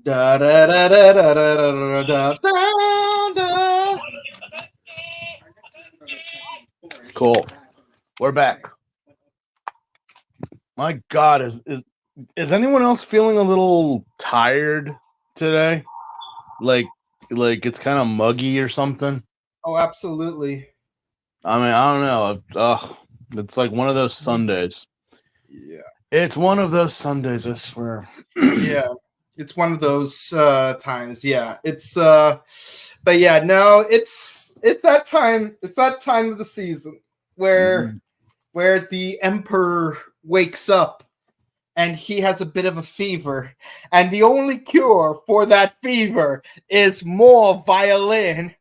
Da, da, da, da, da, da, da, da, da. Cool. We're back. My God, is anyone else feeling a little tired today? Like like it's kind of muggy or something? Oh, absolutely. I mean, I don't know. Ugh, it's like one of those Sundays. Yeah. It's one of those Sundays, I swear. Yeah. It's one of those times. Yeah. But yeah, no, it's that time. It's that time of the season where Mhm. where the emperor wakes up and he has a bit of a fever, and the only cure for that fever is more violin.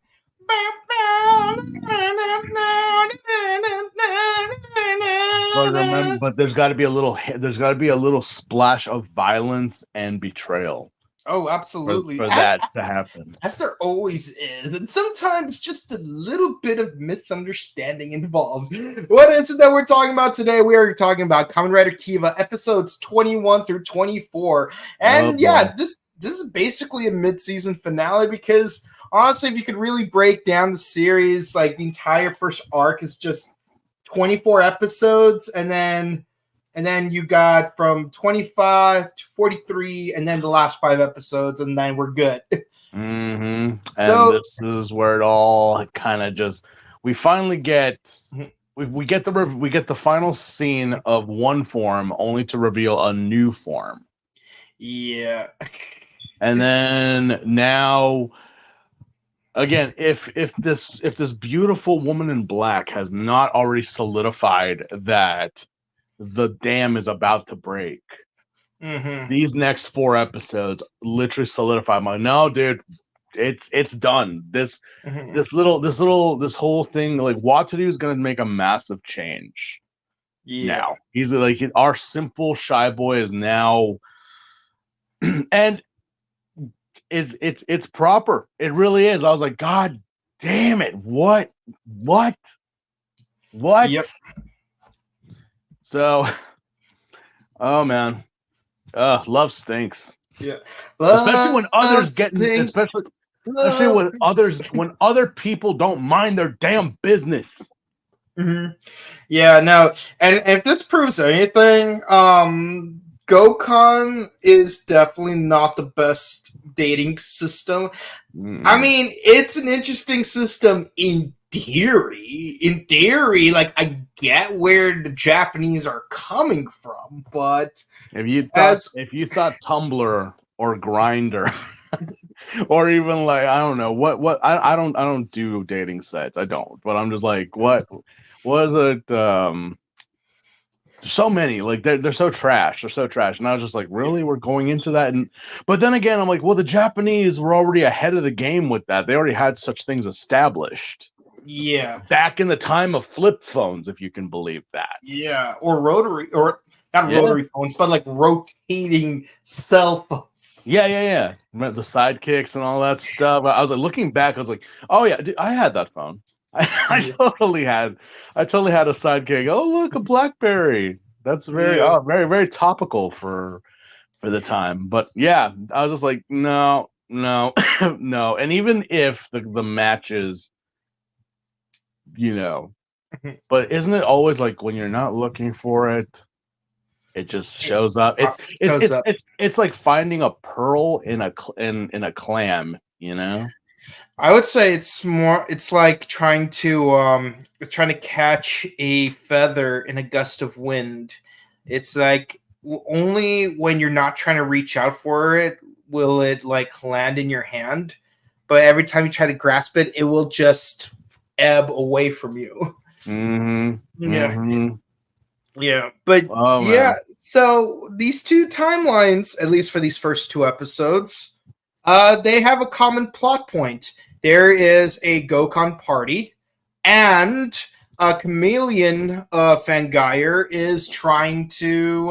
But remember, but there's got to be a little splash of violence and betrayal Oh, absolutely. for that to happen. As there always is, and sometimes just a little bit of misunderstanding involved. What is it that we're talking about today? We are talking about Kamen Rider Kiva episodes 21 through 24. Oh And boy. yeah, this is basically a mid-season finale because honestly, if you could really break down the series, like the entire first arc is just 24 episodes, and then you got from 25 to 43, and then the last 5 episodes, and then we're good. And So, this is where it all kind of just we finally get we get the final scene of one form only to reveal a new form. yeah. And then now again, if this beautiful woman in black has not already solidified that the dam is about to break, Mm-hmm. these next 4 episodes literally solidify my no, dude, it's done. Mm-hmm. This whole thing, like Wataru is gonna make a massive change Yeah. now. He's like our simple shy boy is now and it's proper. It really is. I was like, God damn it, what what? Yep. So oh man, love stinks. Yeah. Especially when others Love get stinks. especially Love stinks. when other people don't mind their damn business. Mm-hmm. Yeah, no. And if this proves anything, Gokon is definitely not the best dating system. I Mm. mean, it's an interesting system in theory. In theory, like I get where the Japanese are coming from, but as If you thought Tumblr or Grinder or even like I don't know what I don't do dating sites. I don't. But I'm just like what is it so many like they're so trash. They're so trash. And I was just like, really? We're going into that and but then again I'm like, well the Japanese were already ahead of the game with that. They already had such things established. yeah, Back in the time of flip phones, if you can believe that. yeah, or rotary, or not Yeah. rotary phones, but like rotating cell Yeah, phones. yeah, yeah. Remember the sidekicks and all that stuff. I was like looking back, I was like, oh yeah, dude, I had that phone. Yeah, I totally had a sidekick. Oh look, a BlackBerry. That's yeah. very, very topical for the time. But yeah, I was just like, no, no, no. And even if the matches, you know, but isn't it always like when you're not looking for it, it just It shows up. shows up. It's like finding a pearl in in a clam, you know? I would say it's more. It's like trying to catch a feather in a gust of wind. It's like only when you're not trying to reach out for it will it like land in your hand. But every time you try to grasp it, it will just ebb away from you. Mhm. Yeah, Mhm. yeah. But Oh yeah, man. so these two timelines, at least for these first 2 episodes, they have a common plot point. There is a Gokon party, and a chameleon Fangire is trying to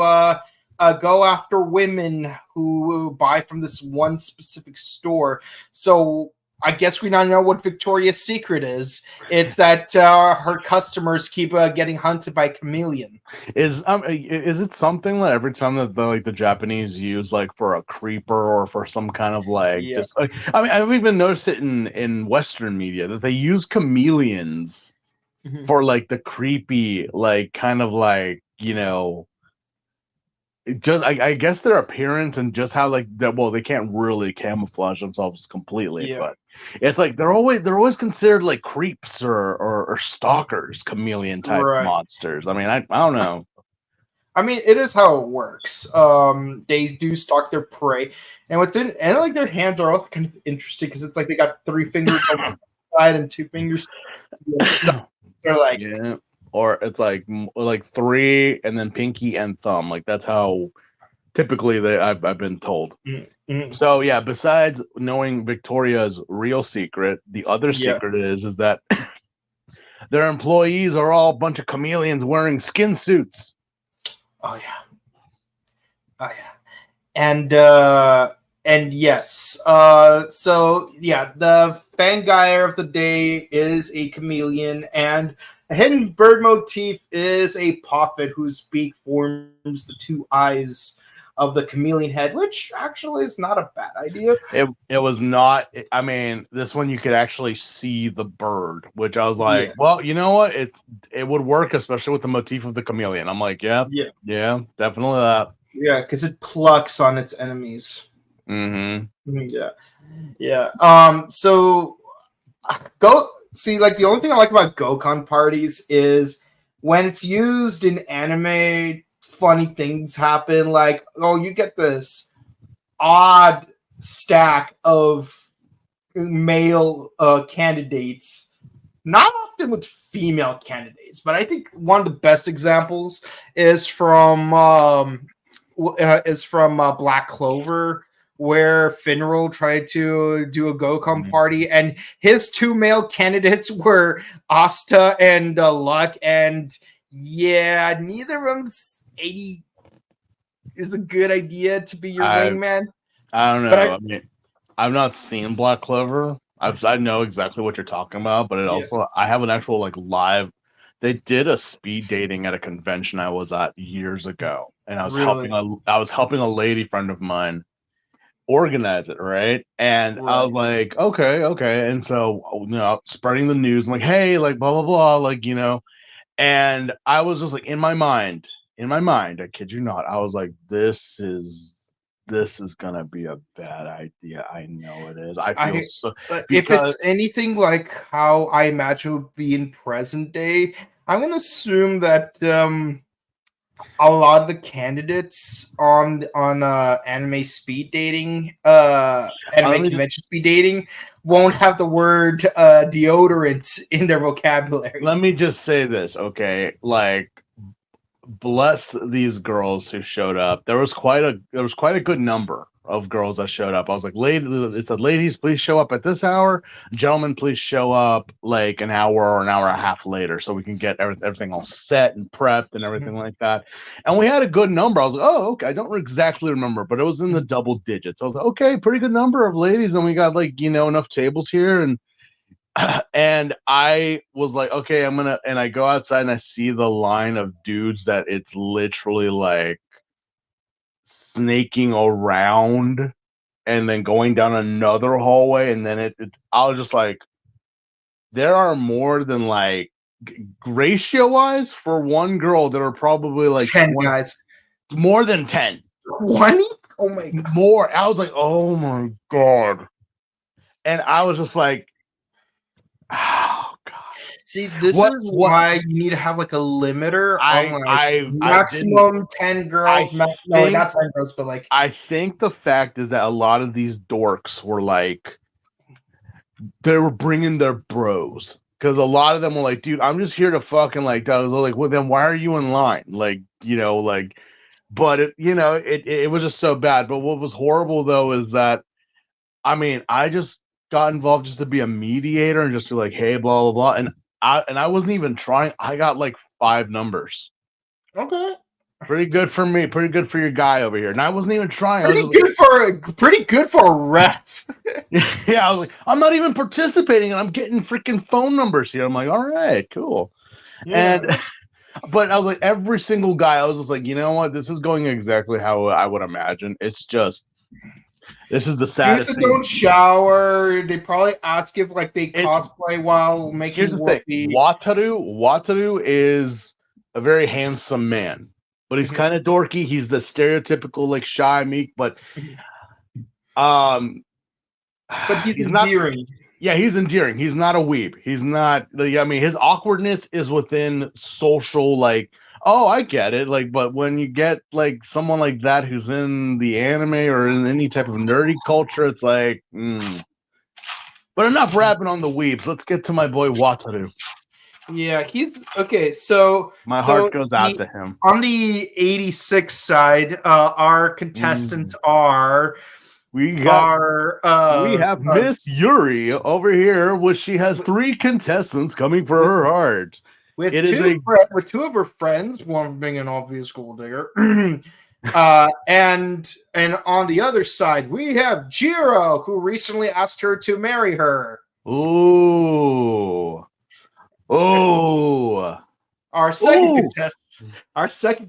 go after women who buy from this one specific store. So I guess we now know what Victoria's secret is. It's that her customers keep getting hunted by chameleon. Is it something that every time that the Japanese use like for a creeper or for some kind of like Yeah. just like, I mean I've even noticed it in Western media that they use chameleons Mhm. for like the creepy like kind of like just I guess their appearance and just how like that, well, they can't really camouflage themselves completely, Yeah. but it's like they're always considered like creeps or stalkers, chameleon type Right. monsters. I mean, I don't know. I mean, it is how it works. They do stalk their prey, and like their hands are also kind of interesting because it's like they got 3 fingers on one side and 2 fingers on the other side. They're like, Yeah, or it's like three and then pinky and thumb. Like that's how typically I've been told. mm, mm, So yeah, besides knowing Victoria's real secret, the other yeah, secret is that their employees are all a bunch of chameleons wearing skin suits. oh yeah, oh yeah, and yes, so yeah, the Fangire of the day is a chameleon, and a hidden bird motif is a poffit whose beak forms the 2 eyes of the chameleon head, which actually is not a bad idea. It was not. I mean, this one you could actually see the bird, which I was like, Yeah, well, you know what? It would work, especially with the motif of the chameleon. I'm like, yeah, yeah, yeah, definitely that. yeah, because it plucks on its enemies. Mm-hmm. Yeah, yeah. So go see, like the only thing I like about Gokon parties is when it's used in anime, funny things happen. Like, oh, you get this odd stack of male candidates, not often with female candidates, but I think one of the best examples is from Black Clover, where Finral tried to do a Gokon party, and his 2 male candidates were Asta and Luck, and yeah, neither of them's 80 is a good idea to be your I wingman. I don't But know. I, I mean, I've not seen Black Clover. I know exactly what you're talking about, but it yeah, also I have an actual like live. They did a speed dating at a convention I was at years ago, and really, I was helping a lady friend of mine organize it, right? And I was right. like, okay, okay. And so, spreading the news, I'm like, hey, like blah blah blah, like and I was just like in my mind, I kid you not, I was like, this is gonna be a bad idea. I know it is. I feel I so if because it's anything like how I imagine it would be in present day, I'm gonna assume that a lot of the candidates on anime speed dating, let anime me just convention speed dating, won't have the word deodorant in their vocabulary. say this, okay? Like bless these girls who showed up. There was quite a good number of girls that showed up. I was like, it said, ladies, please show up at this hour. Gentlemen, please show up like an hour or an hour and a half later, so we can get everything all set and prepped and everything like that. And we had a good number. I was like, oh, okay. I don't exactly remember, but it was in the double digits. I was like, okay, pretty good number of ladies, and we got like enough tables here and. And I was like, okay, and I go outside and I see the line of dudes that it's literally like snaking around and then going down another hallway. And then I was just like, there are more than like ratio wise for one girl, there are probably like 10 guys. more than 10 20? Oh my god. more. I was like, oh my God. And I was just like, oh God. See, this What is what why you need to have like a limiter on like I didn't maximum 10 I girls. No, think not 10 girls, but like I think the fact is that a lot of these dorks were like, they were bringing their bros. Because a lot of them were like, dude, I'm just here to fucking like, I was like, well, then why are you in line? Like, but it was just so bad. But what was horrible though is that, I mean, I just got involved just to be a mediator and just to like, hey, blah, blah, blah. And I wasn't even trying. I got like 5 numbers. okay. Pretty good for me. Pretty good for your guy over here. And I wasn't even trying. Pretty good for a ref. Yeah, I was like, I'm not even participating, and I'm getting freaking phone numbers here. I'm like, all right, cool. Yeah. And but I was like, every single guy, I was just like, you know what? This is going exactly how I would imagine. It's just this is the Dudes saddest that thing. don't shower. They probably ask if like they It's cosplay while Here's making the thing. whoopee. Wataru is a very handsome man, but he's Mhm. kind of dorky. He's the stereotypical like shy meek, but Mhm. um But he's he's not. endearing. Yeah, he's endearing. He's not a weeb. He's not. Like, I mean, his awkwardness is within social. Like, oh, I get it. Like, but when you get like someone like that who's in the anime or in any type of nerdy culture, it's like. But enough rapping on the weebs. Let's get to my boy Wataru. Yeah, he's okay. So, My heart so goes out to him. on the 86 side, our contestants are We are have Miss Yuri over here, which she has 3 contestants coming for her heart. with It is two of her friends, one being an obvious gold digger. And on the other side, we have Jiro, who recently asked her to marry her. Ooh. Oh. Our second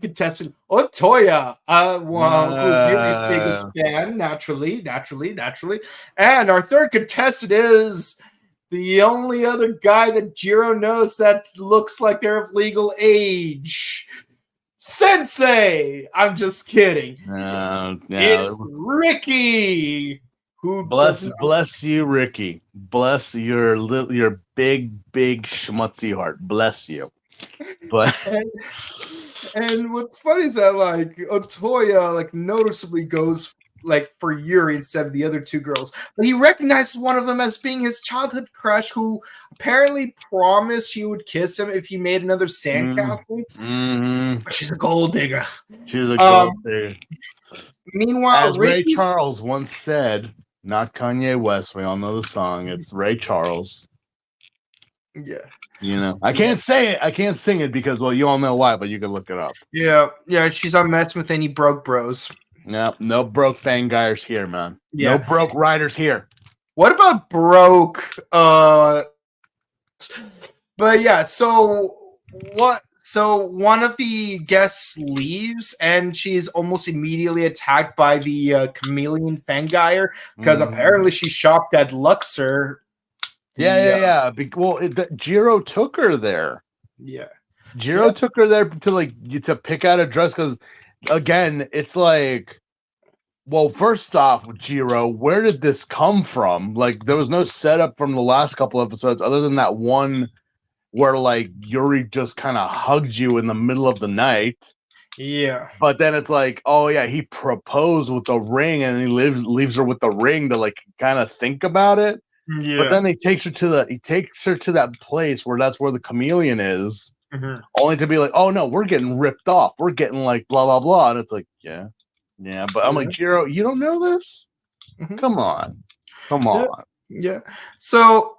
contestant, Otoya, who's Yuri's biggest fan, naturally. And our third contestant is the only other guy that Jiro knows that looks like they're of legal age. Sensei! I'm just kidding. It's Ricky, who bless you, Ricky. Bless your big schmutzy heart. Bless you. But and what's funny is that like Otoya like noticeably goes like for Yuri instead of the other 2 girls, but he recognizes one of them as being his childhood crush, who apparently promised she would kiss him if he made another sandcastle. But she's a gold digger. She's a gold digger. Meanwhile, as Ray Charles once said, not Kanye West. We all know the song. It's Ray Charles. Yeah. You know, I can't say it. I can't sing it because, well, you all know why, but you can look it up. Yeah. She's not messing with any broke bros. No broke fangires here, man. Yeah. No broke riders here. What about broke? But yeah, so what? So one of the guests leaves, and she's almost immediately attacked by the chameleon fangire because apparently she shopped at Luxor. Yeah. Well, Jiro took her there. Yeah, Jiro took her there to pick out a dress because, again, it's like, well, first off, Jiro, where did this come from? Like, there was no setup from the last couple episodes other than that one where like Yuri just kind of hugged you in the middle of the night. Yeah. But then it's like, oh yeah, he proposed with the ring and he leaves her with the ring to like kind of think about it. Yeah. But then he takes her to that place where that's where the chameleon is, only to be like, oh no, we're getting ripped off. We're getting like blah blah blah. And it's like, yeah. But I'm like, Jiro, you don't know this? Come on. Yeah. So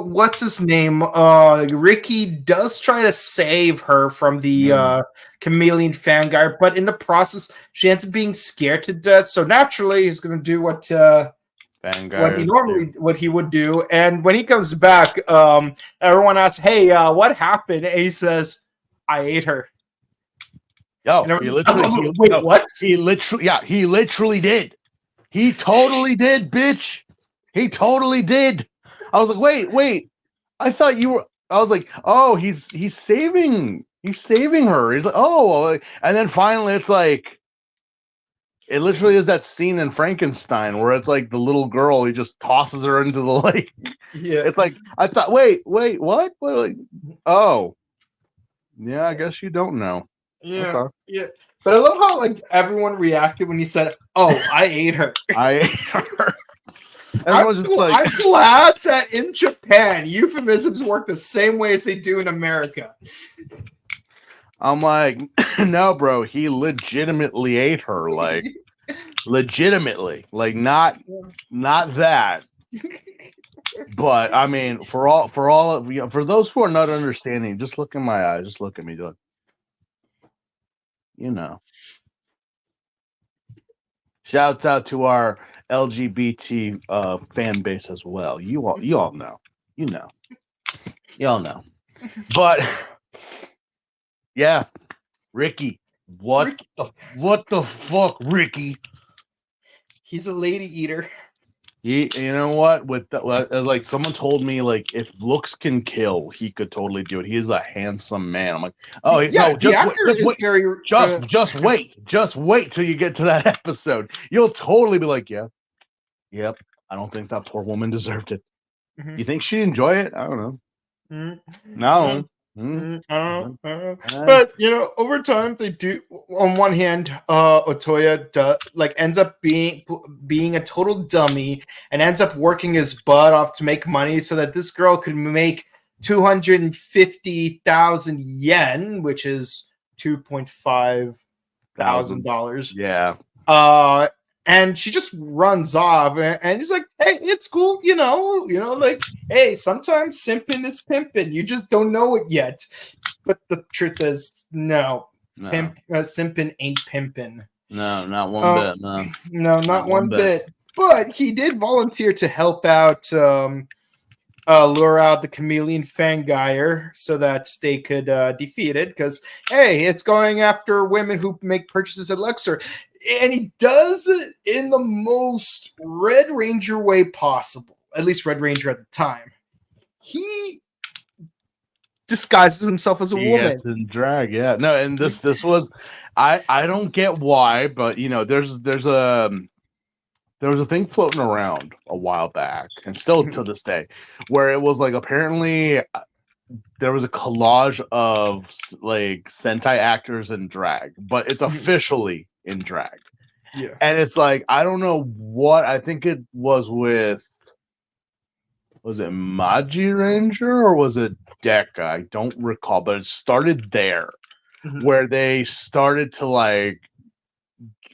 what's his name? Ricky does try to save her from the chameleon fangire, but in the process, she ends up being scared to death. So naturally, he's going to do what he would do. And when he comes back, everyone asks, "Hey, what happened?" And he says, "I ate her." Yo, he literally did. He totally did, bitch. He totally did. I was like, wait. I thought you were. I was like, oh, he's saving her. He's like, oh, and then finally, it's like, it literally is that scene in Frankenstein where it's like the little girl. He just tosses her into the lake. Yeah, it's like I thought. Wait, what? Oh, yeah. I guess you don't know. Yeah, okay. Yeah. But I love how like everyone reacted when he said, "Oh, I ate her." I ate her. I'm glad that in Japan, euphemisms work the same way as they do in America. I'm like, no, bro. He legitimately ate her, like, legitimately, like not that. But I mean, for those who are not understanding, just look in my eyes. Just look at me. you know. Shouts out to our LGBT fan base as well. You all know. You know. You all know. But yeah, Ricky. Rick, What the fuck, Ricky? he's a lady eater. You know what? Like someone told me, like if looks can kill, he could totally do it. He's a handsome man. I'm like, oh Yeah, no, the actor just is wait, very. just wait till you get to that episode. You'll totally be like, yeah, yep. I don't think that poor woman deserved it. Mhm. You think she'd enjoy it? I don't know. Mhm. No. I don't know. Uh, But over time they do. On one hand, Otoya ends up being a total dummy and ends up working his butt off to make money so that this girl could make 250,000 yen, which is $2,500. Yeah. And she just runs off, and he's like, "Hey, it's cool, like, hey, sometimes simping is pimping. You just don't know it yet." But the truth is, no, simping ain't pimping. No, not one bit. No, no, not one bit. But he did volunteer to help out, lure out the chameleon Fangire so that they could defeat it. Because hey, it's going after women who make purchases at Luxor. And he does it in the most Red Ranger way possible. At least Red Ranger at the time. He disguises himself as a woman. Gets in drag, yeah. No, and this was, I don't get why, but there's a there was a thing floating around a while back, and still to this day, where it was like apparently there was a collage of like Sentai actors in drag, but it's officially in drag. Yeah. And it's like, I don't know what, I think it was it Maji Ranger or was it Deca? I don't recall, but it started there, where they started to like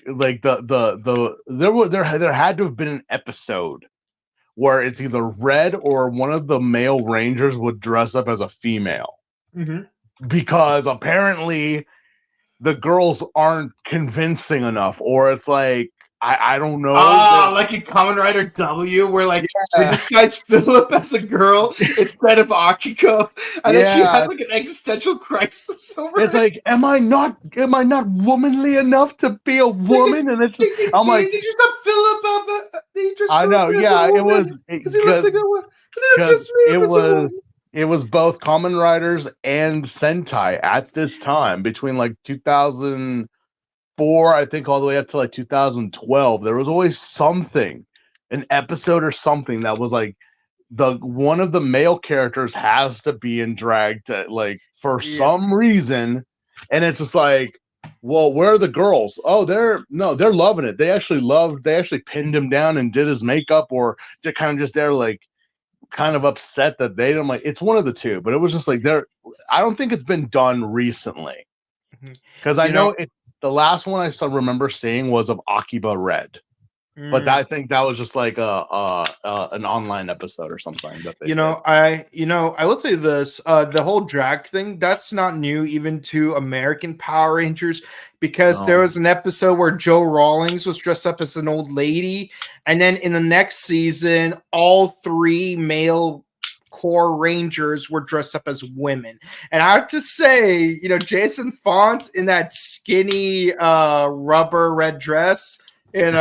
there had to have been an episode where it's either Red or one of the male Rangers would dress up as a female. Because apparently the girls aren't convincing enough, or it's like I don't know. Like in Kamen Rider W, where they disguise Philip as a girl instead of Akiko, and then she has like an existential crisis over it's like, am I not womanly enough to be a woman? And it's just, I'm like, they just have Philip up. I know, yeah, it was because he looks like a woman. It was both Kamen Riders and Sentai at this time, between like 2004, I think, all the way up to like 2012. There was always something, an episode or something that was like one of the male characters has to be in drag to for some reason, and it's just like, well, where are the girls? Oh, they're loving it. They actually pinned him down and did his makeup, or they're kind of just there kind of upset that they don't it's one of the two, but it was just like I don't think it's been done recently, because I know the last one I remember seeing was of Akiba Red, but I think that was just like an online episode or something that they I will say this, the whole drag thing, that's not new even to American Power Rangers, because there was an episode where Joe Rawlings was dressed up as an old lady, and then in the next season all three male core Rangers were dressed up as women. And I have to say, Jason Font in that skinny rubber red dress, it's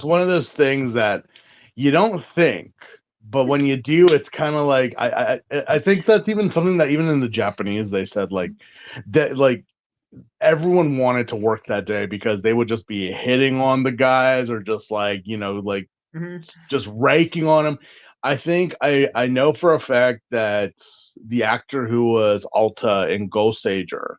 one of those things that you don't think, but when you do, it's kind of like I think that's even something that even in the Japanese they said that everyone wanted to work that day because they would just be hitting on the guys, or just just raking on them. I think I know for a fact that the actor who was Alta in Ghost Sager,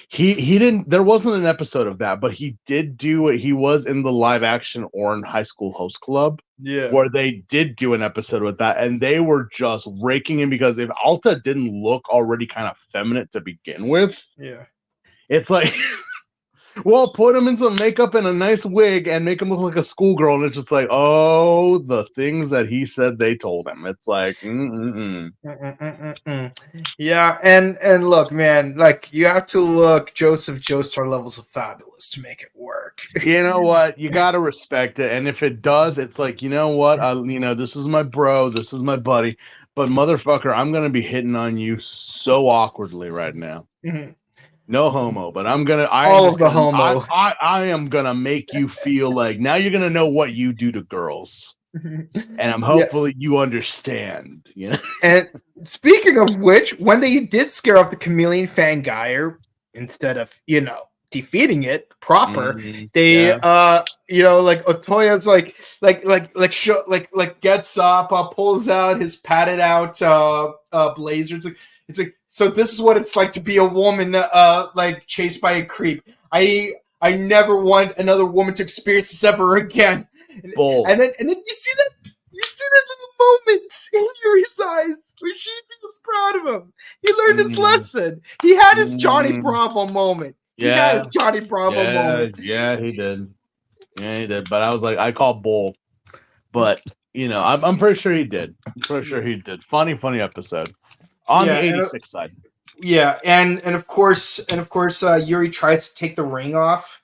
he didn't, there wasn't an episode of that, but he did do it. He was in the live action Orin High School Host Club, where they did do an episode with that, and they were just raking him, because if Alta didn't look already kind of feminine to begin with, it's like Well, put him in some makeup and a nice wig and make him look like a schoolgirl, and it's just like, oh, the things that he said they told him. It's like, Yeah, and look, man, like you have to look Joseph Joestar levels of fabulous to make it work. You know what? You gotta respect it, and if it does, it's like, you know what? This is my bro, this is my buddy, but motherfucker, I'm gonna be hitting on you so awkwardly right now. No homo, but All of the homo. I am gonna make you feel like now you're gonna know what you do to girls, and I'm hopefully you understand. You know. And speaking of which, when they did scare off the chameleon Fangeyer, instead of defeating it proper, they like Otoya's like gets up, pulls out his padded out blazer. It's like so this is what it's like to be a woman like chased by a creep. I never want another woman to experience this ever again. And then you see that little moment in Yuri's eyes where she feels proud of him. He learned his lesson. He had his Johnny Bravo moment. He had his Johnny Bravo moment. Yeah, he did. Yeah, he did. But I was like, I call bull. But I'm pretty sure he did. I'm pretty sure he did. Funny episode on the 86 side. Yeah, and of course, Yuri tries to take the ring off.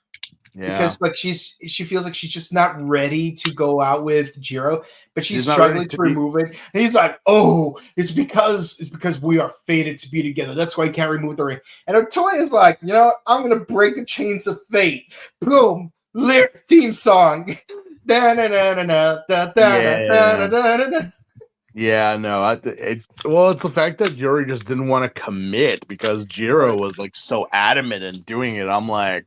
Yeah. Because like she feels like she's just not ready to go out with Jiro, but she's struggling to remove it. And he's like, "Oh, it's because we are fated to be together. That's why I can't remove the ring." And Otoya is like, I'm gonna break the chains of fate. Boom, lyric theme song. Yeah, no, it's the fact that Yuri just didn't want to commit because Jiro was like so adamant in doing it. I'm like,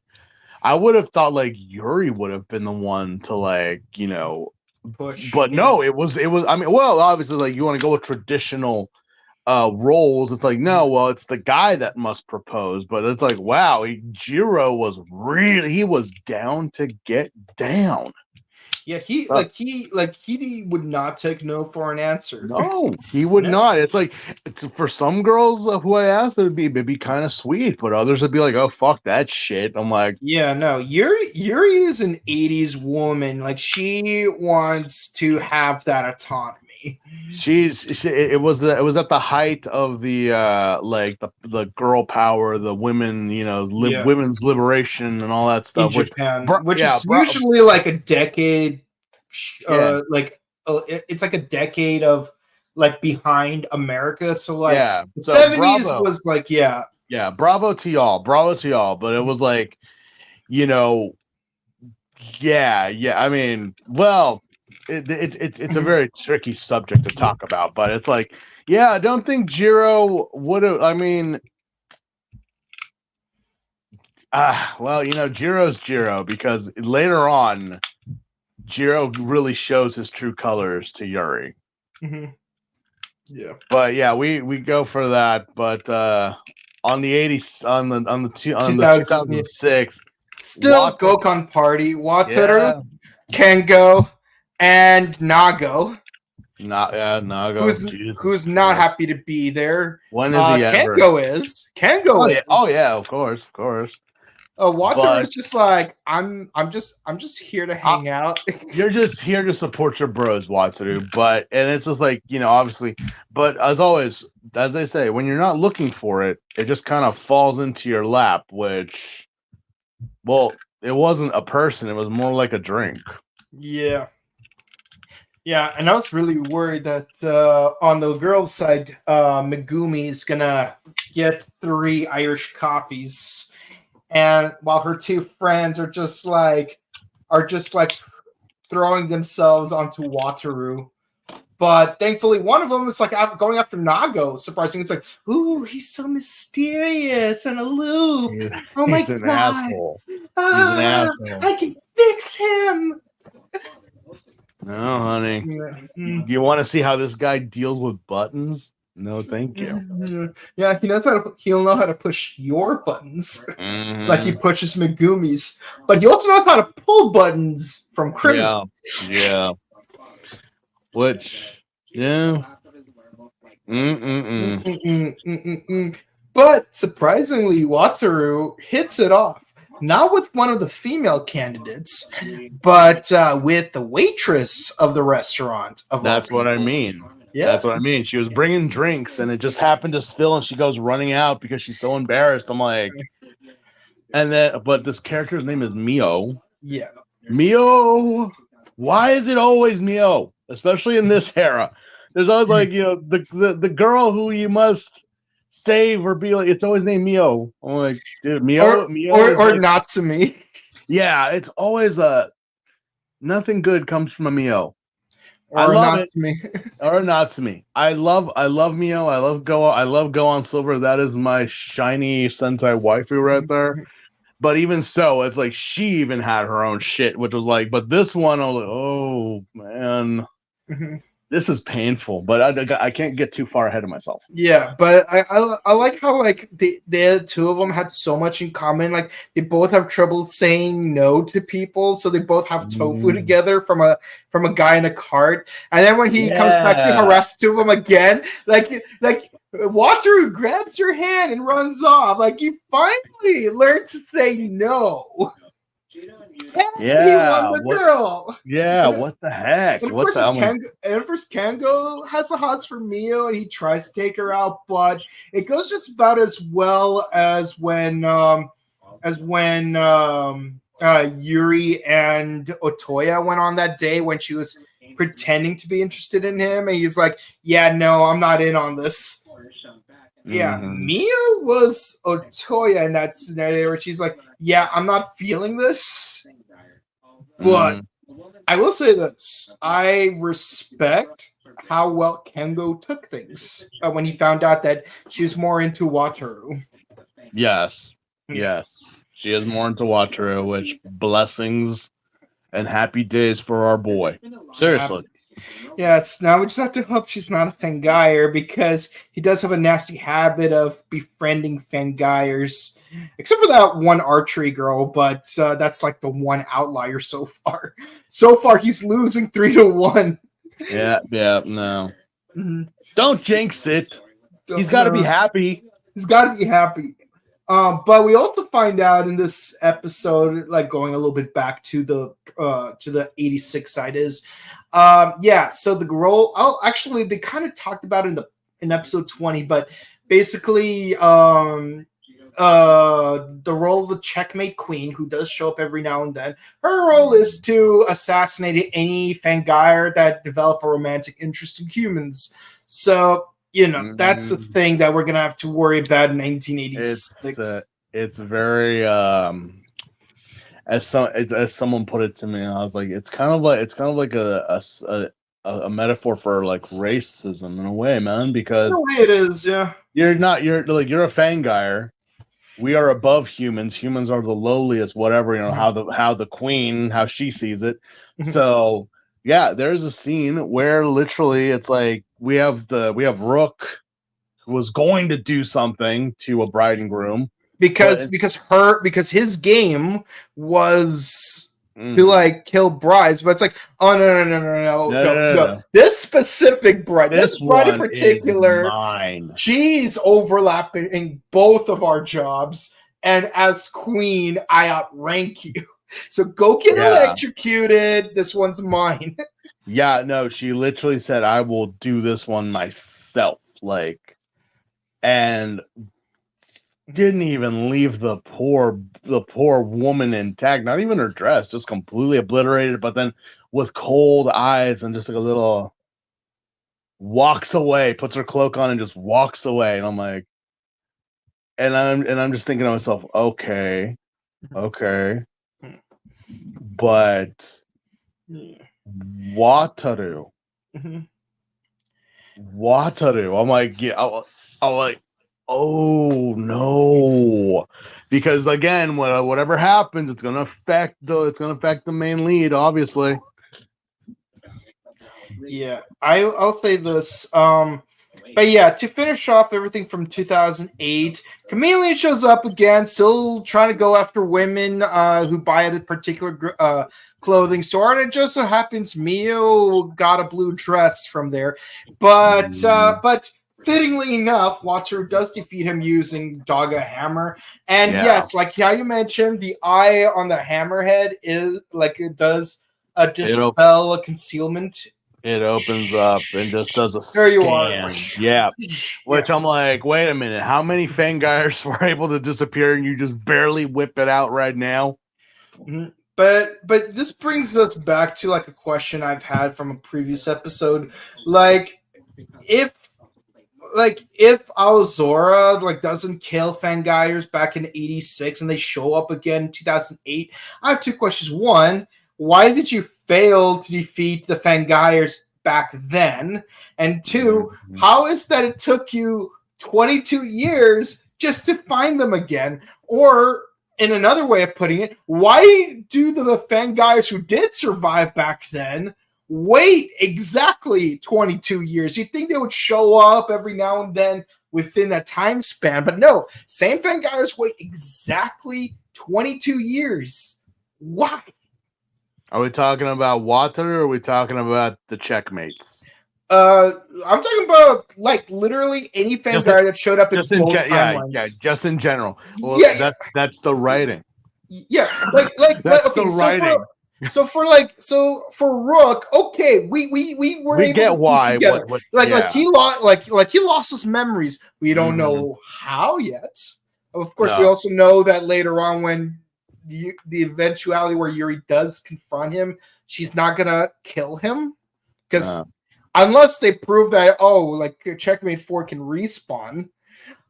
I would have thought like Yuri would have been the one to like, push. But no, it was. I mean, well, obviously, like you want to go with traditional roles. It's like no, well, it's the guy that must propose. But it's like, wow, Jiro was he was down to get down. Yeah, he would not take no for an answer. No, he would not. It's like for some girls who I asked, it'd be kind of sweet, but others would be like, "Oh, fuck that shit." I'm like, yeah, no. Yuri is an '80s woman. Like she wants to have that autonomy. It was at the height of the like the girl power, the women, women's liberation and all that stuff. In Japan, which is usually like a decade, it's like a decade of like behind America. So like the 70s was like bravo to y'all, but it was like, I mean, well. It's a very tricky subject to talk about, but it's like, I don't think Jiro would have. I mean, Jiro's Jiro because later on, Jiro really shows his true colors to Yuri. Mm-hmm. Yeah, but we go for that. But on the 80s, on the 2006, still Gokon Party, Wataru, Kengo. And Nago. Nago. Who's not happy to be there. When is he ever? Kengo is. Oh yeah, of course. Wataru is just like, I'm just here to hang out. You're just here to support your bros, Wataru. And it's just like, obviously, but as always, as they say, when you're not looking for it, it just kind of falls into your lap, which, well, it wasn't a person, it was more like a drink. Yeah, and I was really worried that on the girls' side, Megumi is gonna get 3 Irish coffees, and while her 2 friends are just like throwing themselves onto Wataru. But thankfully, one of them is like going after Nago. Surprisingly, it's like, ooh, he's so mysterious and aloof. Oh my god, he's an asshole. He's an asshole. I can fix him. No, honey. You want to see how this guy deals with buttons? No, thank you. Yeah, he'll know how to push your buttons, like he pushes Megumi's. But he also knows how to pull buttons from criminals. Yeah. Which, But surprisingly, Wataru hits it off. not with one of the female candidates, but with the waitress of the restaurant. Of all That's what I people. mean. Yeah. That's what I mean. She was bringing drinks, and it just happened to spill, and she goes running out because she's so embarrassed. I'm like, and then, but this character's name is Mio. Yeah. Mio. Why is it always Mio? Especially in this era. There's always like, the girl who you must save or be like, it's always named Mio. I'm like, dude, Mio is or like, Natsumi. yeah, it's always nothing good comes from a Mio. Or I love Natsumi. it. Or Natsumi. I love Mio. I love Go on Silver. That is my shiny Sentai waifu right there. But even so, it's like she even had her own shit, which was like, but this one, I was like, oh man, this is painful. But I can't get too far ahead of myself. Yeah, but I like how like the two of them had so much in common. Like they both have trouble saying no to people, so they both have tofu together from a guy in a cart. And then when he comes back to harass two of them again, like Wataru grabs her hand and runs off. Like you finally learned to say no. Yeah, the girl. Yeah, what the heck? And What the? first Kango has the hots for Mio, and he tries to take her out, but it goes just about as well as when Yuri and Otoya went on that day when she was pretending to be interested in him, and he's like, "Yeah, no, I'm not in on this." Yeah, Mia was Otoya in that scenario where she's like, "Yeah, I'm not feeling this." But I will say this: I respect how well Kengo took things when he found out that she was more into Wataru. Yes, she is more into Wataru, which blessings and happy days for our boy. Seriously. Yes, now we just have to hope she's not a Fangire because he does have a nasty habit of befriending Fangires. Except for that one archery girl, but that's like the one outlier so far. So far, he's losing 3-1. Yeah, no. Mm-hmm. Don't jinx it. He's got to be happy. He's got to be happy. But we also find out in this episode, like going a little bit back to the 86 side is, so the role. Oh, actually, they kind of talked about it in episode 20, but basically, the role of the checkmate queen, who does show up every now and then, her role is to assassinate any Fangire that develop a romantic interest in humans. So that's a thing that we're gonna have to worry about in 1986. It's very as someone put it to me, I was like, it's kind of like a metaphor for like racism in a way, man, because in a way it is, yeah. You're a Fangire. We are above humans. Humans are the lowliest, whatever, how the queen, how she sees it. So yeah, there's a scene where literally it's like we have Rook, who was going to do something to a bride and groom because his game was to like kill brides, but it's like, oh no. This specific bride, this bride in particular, she's overlapping both of our jobs, and as queen, I outrank you. So go get electrocuted. This one's mine. Yeah, no, she literally said, I will do this one myself. Like, and didn't even leave the poor woman intact, not even her dress, just completely obliterated, but then with cold eyes and just like a little walks away, puts her cloak on and just walks away. And I'm like, and I'm just thinking to myself, okay. But Wataru. I'm like, I'm like, oh no, because again, whatever happens, it's gonna affect the main lead, obviously. Yeah, I'll say this. But yeah, to finish off everything from 2008, Chameleon shows up again, still trying to go after women who buy at a particular clothing store, and it just so happens Mio got a blue dress from there. But fittingly enough, Wataru does defeat him using Dogga Hammer. And yes, like how you mentioned, the eye on the hammerhead is like it does dispel a concealment. It opens up and just does a There you are. scan. Yeah. Which I'm like, wait a minute, how many Fangires were able to disappear and you just barely whip it out right now? Mm-hmm. But this brings us back to like a question I've had from a previous episode. Like if Aozora like doesn't kill Fangires back in 86 and they show up again in 2008, I have two questions. One, why did you fail to defeat the Fangires back then? And two, how is that it took you 22 years just to find them again? Or in another way of putting it, why do the Fangires who did survive back then wait exactly 22 years? You'd think they would show up every now and then within that time span, but no, same Fangires wait exactly 22 years. Why? Are we talking about Wataru or are we talking about the checkmates? I'm talking about like literally any Fangire that showed up in both timelines. Yeah, just in general. Well, yeah, that's the writing. Yeah, like that's okay, the writing. So for Rook, okay, we were able get to why piece together. Like he lost his memories. We don't know how yet. Of course, we also know that later on when the eventuality where Yuri does confront him, she's not gonna kill him because unless they prove that like Checkmate 4 can respawn.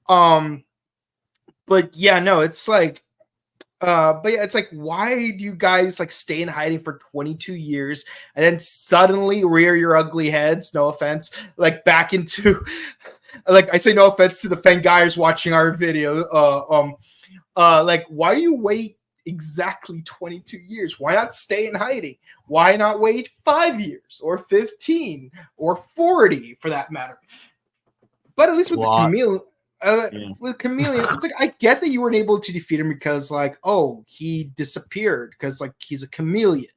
But yeah, no, it's like. But yeah, it's like, why do you guys like stay in hiding for 22 years and then suddenly rear your ugly heads? No offense, like back into, like I say, no offense to the Fangires watching our video. Like why do you wait exactly 22 years? Why not stay in hiding? Why not wait 5 years or 15 or 40 for that matter? But at least with the Chameleon. With Chameleon, it's like I get that you weren't able to defeat him because, like, he disappeared because, like, he's a chameleon,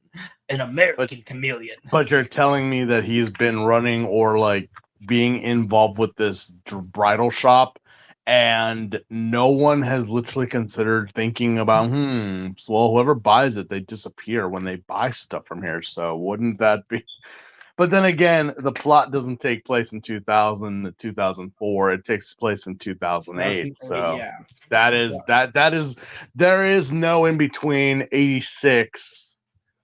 an American chameleon. But you're telling me that he's been running or like being involved with this bridal shop, and no one has literally considered thinking about, well, whoever buys it, they disappear when they buy stuff from here. So wouldn't that be? But then again, the plot doesn't take place in 2000, 2004. It takes place in 2008. So that is there is no in between 86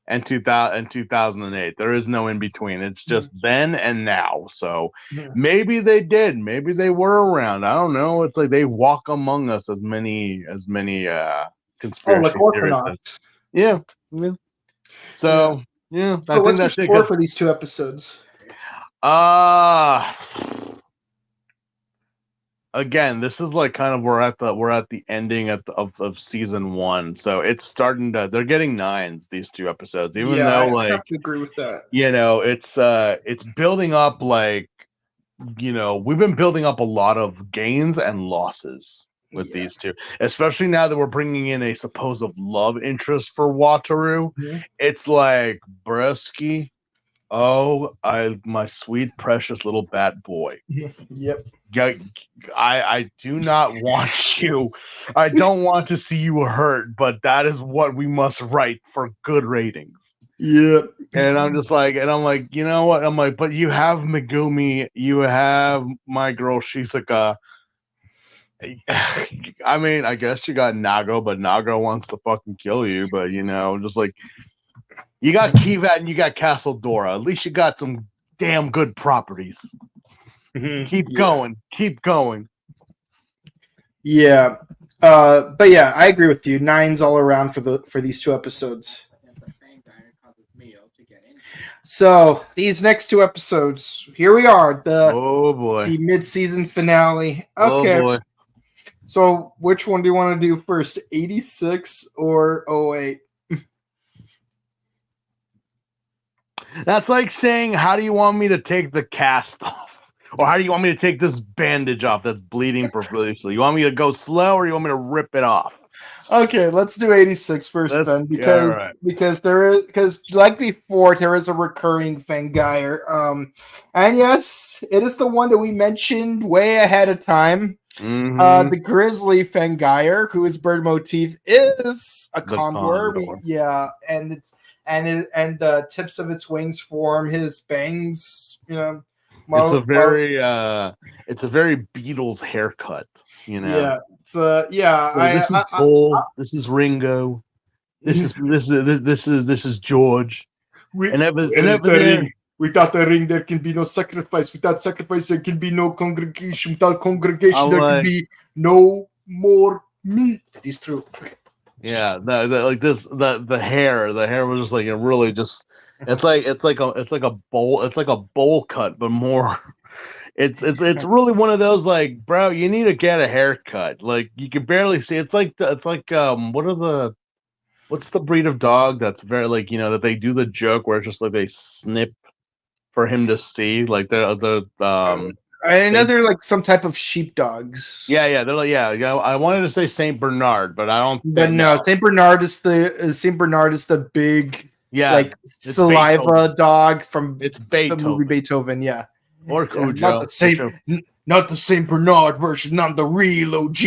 and 2000 and 2008. There is no in between. It's just then and now. So maybe they did. Maybe they were around. I don't know. It's like they walk among us as many conspiracy theorists. Yeah. So. Yeah, I think that's your score for these two episodes. Again, this is like kind of we're at the ending of season 1, so it's starting to. They're getting 9s these two episodes, even though I have to agree with that. It's building up like we've been building up a lot of gains and losses with these two, especially now that we're bringing in a supposed love interest for Wataru. It's like, broski, my sweet precious little bat boy. Yep. I do not want you. I don't want to see you hurt, but that is what we must write for good ratings. Yeah. And I'm like, you know what? I'm like, but you have Megumi, you have my girl Shizuka. I mean, I guess you got Nago, but Nago wants to fucking kill you. But just like you got Kiva and you got Castle Dora. At least you got some damn good properties. Keep going. Yeah, but yeah, I agree with you. 9s all around for these two episodes. So these next two episodes, here we are. The mid-season finale. Okay. Oh boy. So, which one do you want to do first, 86 or 08? That's like saying, how do you want me to take the cast off? Or how do you want me to take this bandage off that's bleeding profusely? You want me to go slow or you want me to rip it off? Okay, let's do 86 first That's then, yeah, all right. because like before there is a recurring Fangire. And yes, it is the one that we mentioned way ahead of time. Mm-hmm. The grizzly Fangire, who is bird motif, is a The condor. condor. And and the tips of its wings form his bangs. It's a Mo, mo, very Beatles haircut, you know. yeah, Like this is Paul, this is Ringo, this is I this is George, and Where is ever the there. ring? Without the ring, there can be no sacrifice. Without sacrifice, there can be no congregation. Without congregation, I'm there can like, be no more me. It is true. yeah, like this, the hair was just like it really just. It's like a bowl cut, but more. It's really one of those like, bro, you need to get a haircut. Like you can barely see. It's like what's the breed of dog that's very like that they do the joke where it's just like they snip for him to see like the I know Saint. they're like some type of sheepdogs. Yeah, they're like yeah. I wanted to say Saint Bernard, but I don't But think no, no. Saint Bernard is the big Yeah, like it's Beethoven. saliva dog from It's the movie Beethoven Beethoven. Yeah, or not Cujo, the same, not the Saint Bernard version, not the real OG.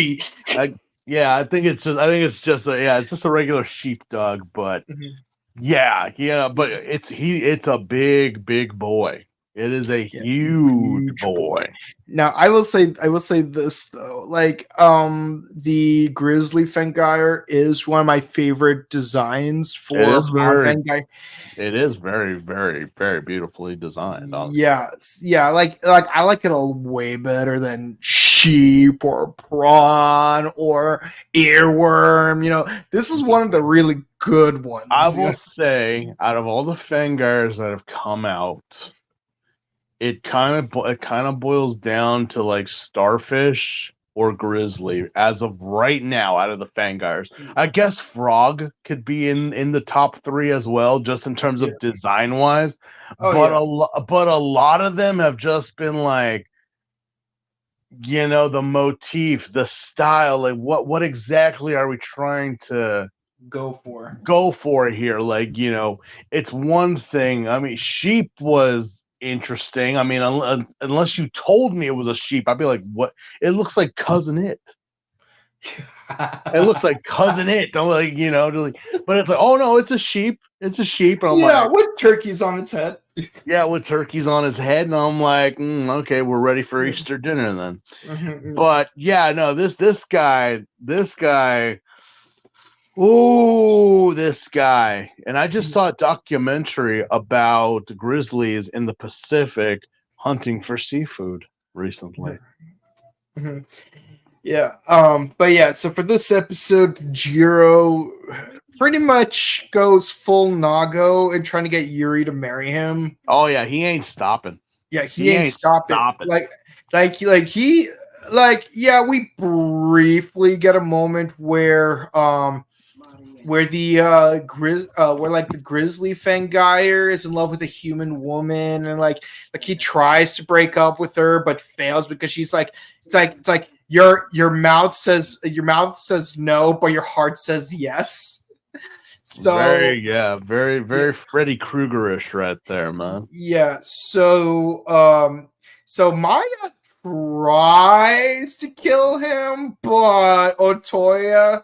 yeah, it's just a regular sheepdog, but yeah, but it's a big boy. It is a Yeah, huge huge boy. boy. Now I will say this though, like the Grizzly Fangire is one of my favorite designs It for is very Fangire. it is very, very, very beautifully designed, honestly. Yes, yeah, like I like it a way better than sheep or prawn or earworm. This is one of the really good I ones. will say, out of all the Fangires that have come out, it kind of boils down to like Starfish or Grizzly as of right now out of the Fangires. I guess Frog could be in the top 3 as well just in terms Yeah. of design wise, Oh but yeah. a lot of them have just been like the motif, the style, like what exactly are we trying to Go for. go for here? Like, it's one thing. I mean, sheep was interesting. I mean, unless you told me it was a sheep, I'd be like, what? It looks like Cousin It. It looks like Cousin It. I'm like, but it's like, oh no, it's a sheep. It's a sheep. And I'm Yeah, like, with turkeys on its head. yeah, with turkeys on his head. And I'm like, okay, we're ready for Easter dinner then. Mhm. But yeah, no, this guy. Oh, this guy. And I just saw a documentary about grizzlies in the Pacific hunting for seafood recently. Mhm. Yeah. But yeah, so for this episode, Jiro pretty much goes full Nago and trying to get Yuri to marry him. Oh yeah, he ain't stopping. Yeah, he He ain't ain't stopping. stopping. Yeah, we briefly get a moment where the where like the grizzly Fangire is in love with a human woman, and like he tries to break up with her but fails because she's like it's like your mouth says no but your heart says yes. So Very, yeah, very Freddy Kruegerish right there, man. yeah, so Maya tries to kill him, but Otoya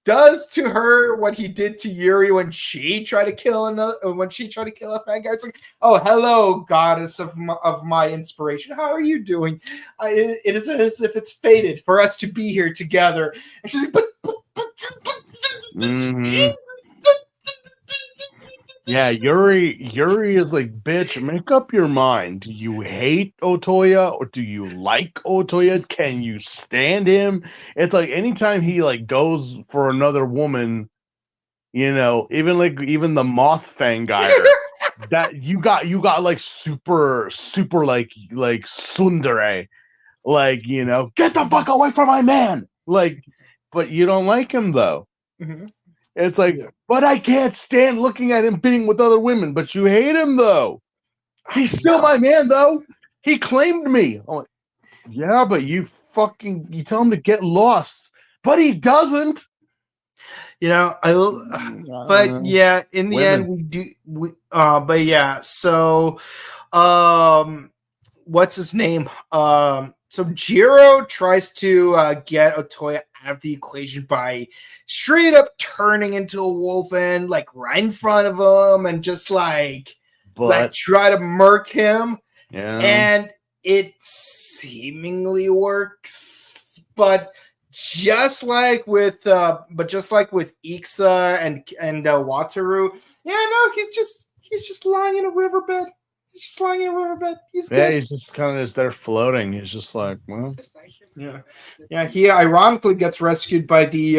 does to her what he did to Yuri when she tried to kill a Fangire. It's like, oh, hello, goddess of my inspiration. How are you doing? It is as if it's fated for us to be here together. And she's like, Mm-hmm. Yeah, Yuri is like, bitch, make up your mind. Do you hate Otoya or do you like Otoya? Can you stand him? It's like anytime he like goes for another woman, even the Moth Fangire, that you got like super like tsundere, like, get the fuck away from my man. Like, but you don't like him though. Mhm. It's like, Yeah. but I can't stand looking at him being with other women. But you hate him though. He's still my man though. He claimed me. I'm like, yeah, but you tell him to get lost, but he doesn't. But yeah, in the end Women. we do. But yeah, so what's his name? So Jiro tries to get Otoya out of the equation by straight up turning into a wolf and like right in front of him and just like But try to murk him, yeah, and it seemingly works, but just like with Ixa and Wataru, yeah, no, he's just lying in a riverbed. He's just lying in a riverbed. He's yeah, good. he's just kind of just there floating. He's just like, well, Yeah, yeah. He ironically gets rescued by the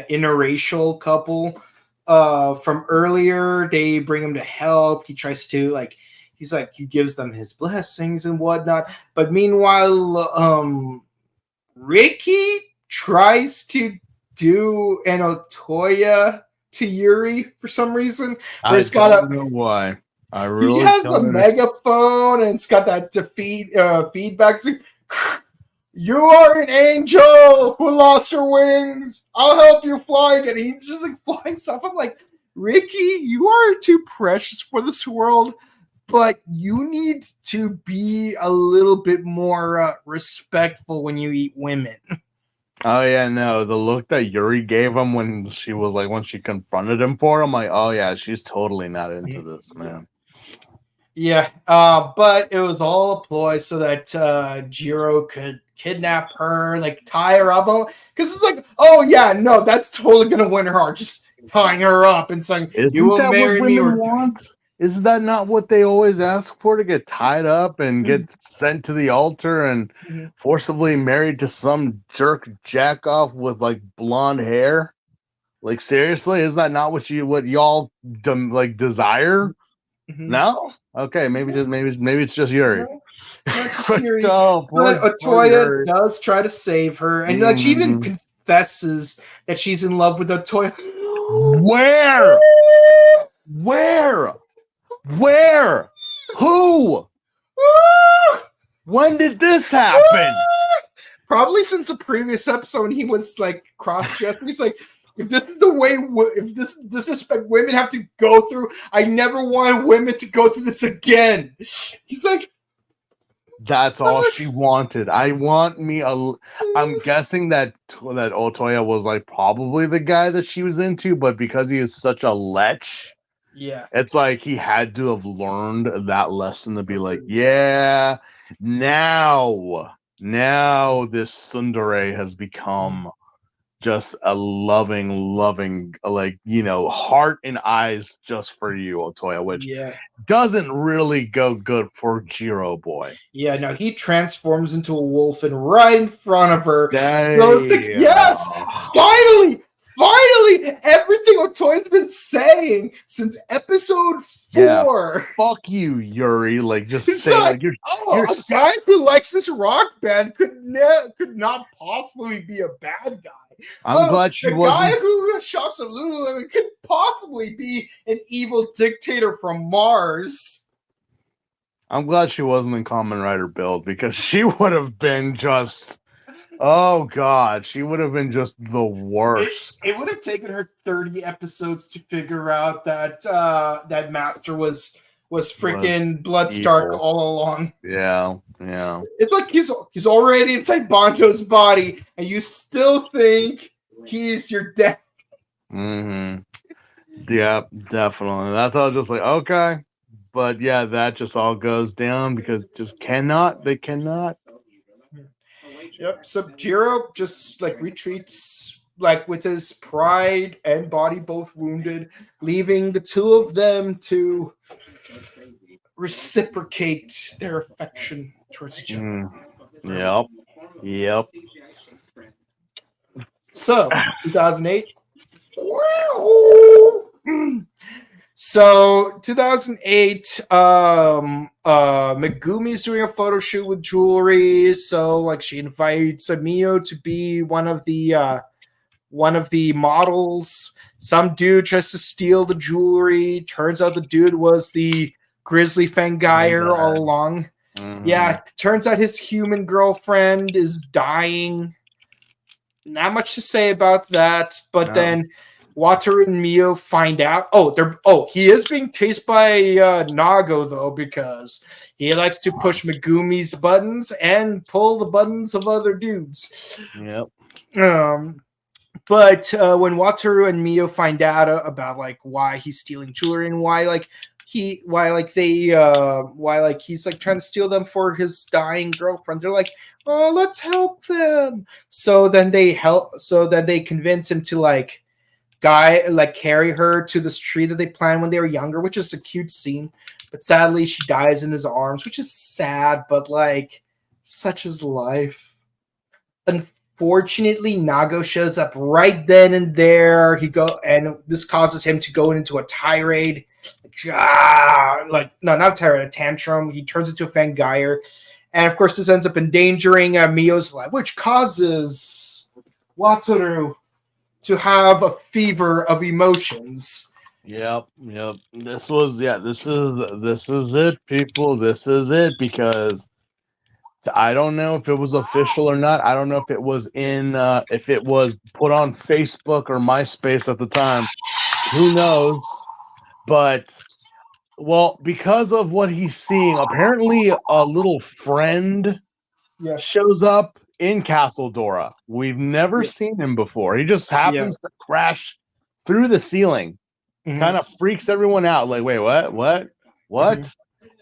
interracial couple from earlier. They bring him to help. He tries to he gives them his blessings and whatnot. But meanwhile, Ricky tries to do an Otoya to Yuri for some reason, where I it's got don't a know why. I he really has the don't understand. megaphone and it's got that feedback. You are an angel who lost your wings. I'll help you fly again. He's just like flying stuff. I'm like, Ricky, you are too precious for this world, but you need to be a little bit more respectful when you eat women. Oh yeah, no, the look that Yuri gave him when she confronted him for him, like, oh yeah, she's totally not into this, Yeah. man. Yeah, but it was all a ploy so that Jiro could kidnap her, like tie her up. Because it's like, oh yeah, no, that's totally gonna win her heart. Just tying her up and saying, "You Isn't will that what marry me," women or want? Isn't that not what they always ask for, to get tied up and Mhm. get sent to the altar and Mhm. forcibly married to some jerk jack off with like blonde hair? Like seriously, is that not what y'all desire? Mhm. No? Okay, maybe it's just Yuri. No, not just But Yuri. oh, But poor Otoya Yuri. does try to save her, and like she even Mhm. confesses that she's in love with Otoya. Where? Where? Where? Who? When did this happen? Probably since the previous episode when he was like cross-dressing. He's like, if this is the way, if this disrespect women have to go through, I never want women to go through this again. He's like, That's I'm all she wanted. I'm guessing that Otoya was like probably the guy that she was into, but because he is such a lech, yeah. it's like he had to have learned that lesson to be like, yeah, now this tsundere has become just a loving, like, heart and eyes just for you, Otoya, which Yeah. doesn't really go good for Jiro boy. Yeah, no, he transforms into a wolf and right in front of her. So it's like, Damn. yes, finally, everything Otoya's been saying since episode Yeah. 4. Fuck you, Yuri. Like, just It's say like, like you're oh, you're a guy who likes this rock band could not possibly be a bad guy. I'm Oh, glad she the guy wasn't. who shops at Lululemon could possibly be an evil dictator from Mars. I'm glad she wasn't in Kamen Rider build, because she would have been just, oh god, she would have been just the worst. It would have taken her 30 episodes to figure out that that Master was Was freaking Bloodstark evil. all along. Yeah, yeah. It's like he's already inside Banjo's body, and you still think he's your dad. Mm-hmm. Yeah, definitely. That's all just like, okay. But yeah, that just all goes down because they cannot. Yep. So Jiro just like retreats, like with his pride and body both wounded, leaving the two of them to reciprocate their affection towards each other. Yep. Yep. So 2008. So 2008, Megumi's doing a photo shoot with jewelry. So like she invites Amio to be one of the models. Some dude tries to steal the jewelry. Turns out the dude was the Grizzly Fang guyer all along. Mm-hmm. Yeah, turns out his human girlfriend is dying. not much to say about that. But No. then Wataru and Mio find out. He is being chased by Nago though, because he likes to push Megumi's buttons and pull the buttons of other dudes. Yep. But when Wataru and Mio find out about like why he's stealing jewelry and why he's like trying to steal them for his dying girlfriend, they're like, oh, let's help them. So then they convince him to carry her to this tree that they planned when they were younger, which is a cute scene. But sadly, she dies in his arms, which is sad, but like such is life. Unfortunately, Nago shows up right then and there. This causes him to go into a tirade. Not a tirade, a tantrum. He turns into a Fangire. And of course, this ends up endangering Mio's life, which causes Wataru to have a fever of emotions. Yep. This is it, people. This is it, because I don't know if it was official or not. I don't know if it was if it was put on Facebook or MySpace at the time. Who knows? But because of what he's seeing, apparently a little friend shows up in Castle Dora. We've never seen him before. He just happens to crash through the ceiling. Kind of freaks everyone out. Like, wait, what? Mm-hmm.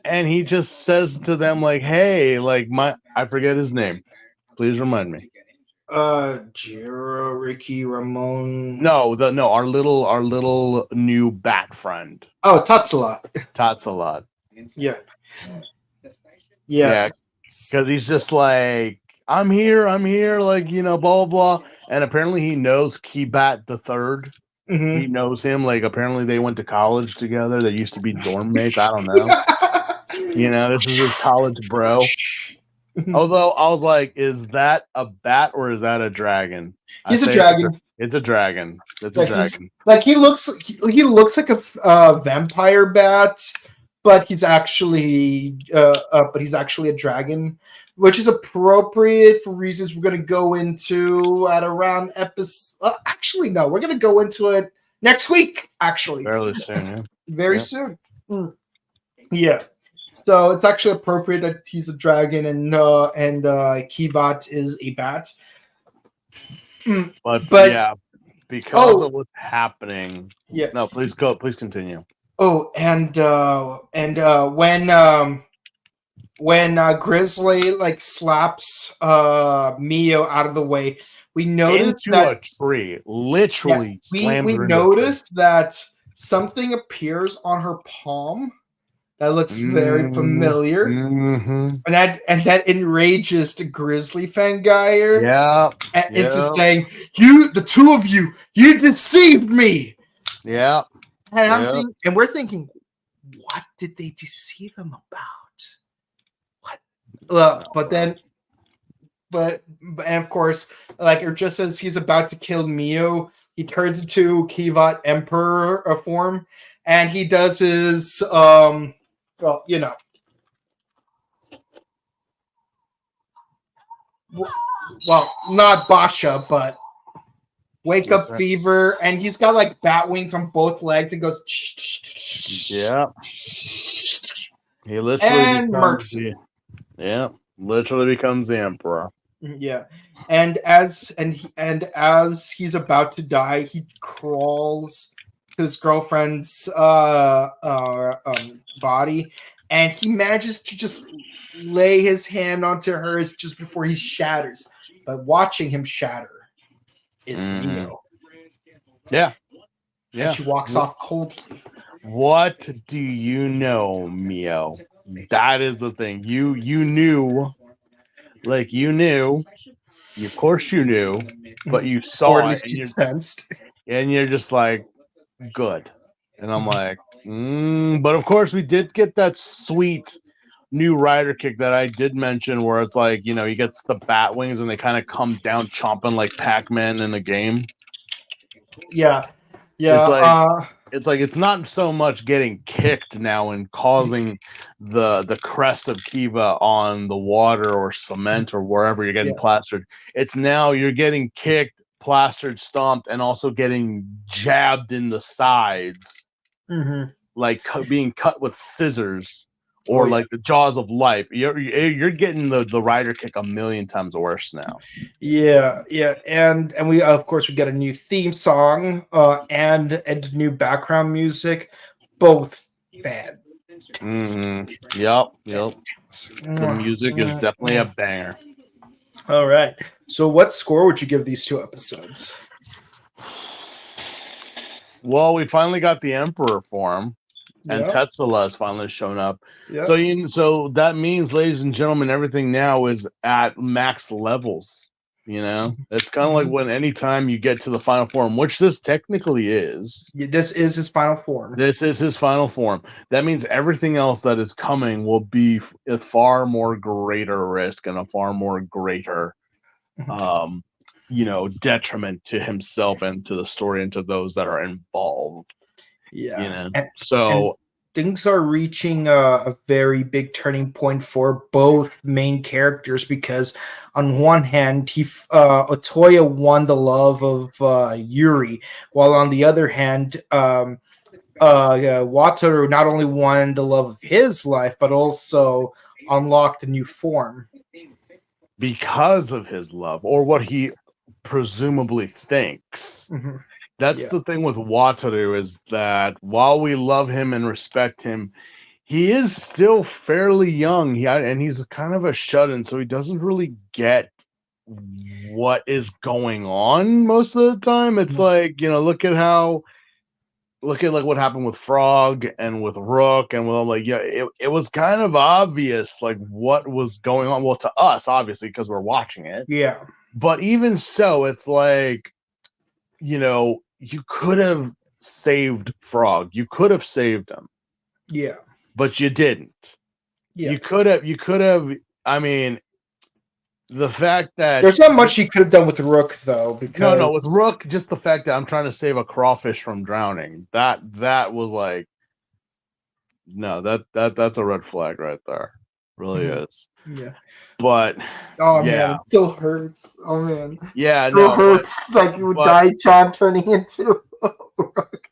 And he just says to them, like, hey, I forget his name. Please remind me. Jiro, Ricky, Ramon. No, our little new bat friend. Oh, Tatsalot. Yeah. Because he's just like, I'm here, like, blah, blah, blah. And apparently he knows Kibat the Third. Mm-hmm. He knows him. Like, apparently they went to college together. They used to be dorm mates. I don't know. This is his college bro. Although I was like, is that a bat or is that a dragon? He's a dragon. It's a dragon. It's a dragon. He looks like a vampire bat, but he's actually a dragon, which is appropriate for reasons we're going to go into at around episode. Actually, no, we're going to go into it next week. Actually, fairly soon. Yeah. Very soon. Yeah. So it's actually appropriate that he's a dragon and Kibat is a bat. But yeah, because of what's happening. Yeah. No, please go. Please continue. Oh, and when Grizzly slaps Mio out of the way, we noticed into a tree, literally. We noticed that something appears on her palm. That looks very familiar, and that enrages the Grizzly Fangire. Yeah, into saying, the two of you deceived me." Yeah, and we're thinking, what did they deceive him about? What? But of course, just as he's about to kill Mio, he turns into Kivat Emperor form, and he does his not Basha, but wake up fever, and he's got bat wings on both legs and goes. Yeah. He literally literally becomes the emperor. Yeah, and as he's about to die, he crawls to his girlfriend's body, and he manages to just lay his hand onto hers just before he shatters. But watching him shatter is Mio. Yeah. And she walks off coldly. What do you know, Mio? That is the thing. You knew. Of course you knew, but you saw or at least you sensed. And you're just like, good. And I'm like, but of course we did get that sweet new rider kick that I did mention, where it's like, he gets the bat wings and they kind of come down chomping like Pac-Man in a game. Yeah. It's like, it's like it's not so much getting kicked now and causing the crest of Kiva on the water or cement or wherever you're getting Yeah. plastered. It's now you're getting kicked, plastered, stomped, and also getting jabbed in the sides, like being cut with scissors or like the jaws of life. You're getting the rider kick a million times worse now. Yeah, and we of course we get a new theme song, and new background music, both fantastic. Yep. The music is definitely a banger. All right. So, what score would you give these two episodes? Well, we finally got the Emperor form, and Yeah, Tetsula has finally shown up. yeah, So that means, ladies and gentlemen, everything now is at max levels. It's kind of like when anytime you get to the final form, which this technically is. Yeah, this is his final form. This is his final form. That means everything else that is coming will be a far more greater risk and a far more greater, detriment to himself and to the story and to those that are involved. Yeah. So things are reaching a very big turning point for both main characters, because on one hand, Otoya won the love of Yuri, while on the other hand, Wataru not only won the love of his life, but also unlocked a new form. Because of his love, or what he presumably thinks. That's the thing with Wataru, is that while we love him and respect him, he is still fairly young, and he's kind of a shut-in, so he doesn't really get what is going on most of the time. It's like, look at like what happened with Frog and with Rook, and it was kind of obvious like what was going on. Well, to us, obviously, because we're watching it. Yeah. But even so, it's like, you could have saved Frog. You could have saved him. Yeah. But you didn't. Yeah. You could have, I mean, the fact that there's not much he could have done with Rook, though. Because no, with Rook, just the fact that I'm trying to save a crawfish from drowning, that was like, no, that's a red flag right there. Really is. Yeah. But man, it still hurts. Oh man. Yeah, it still hurts like Dai-chan turning into Rook.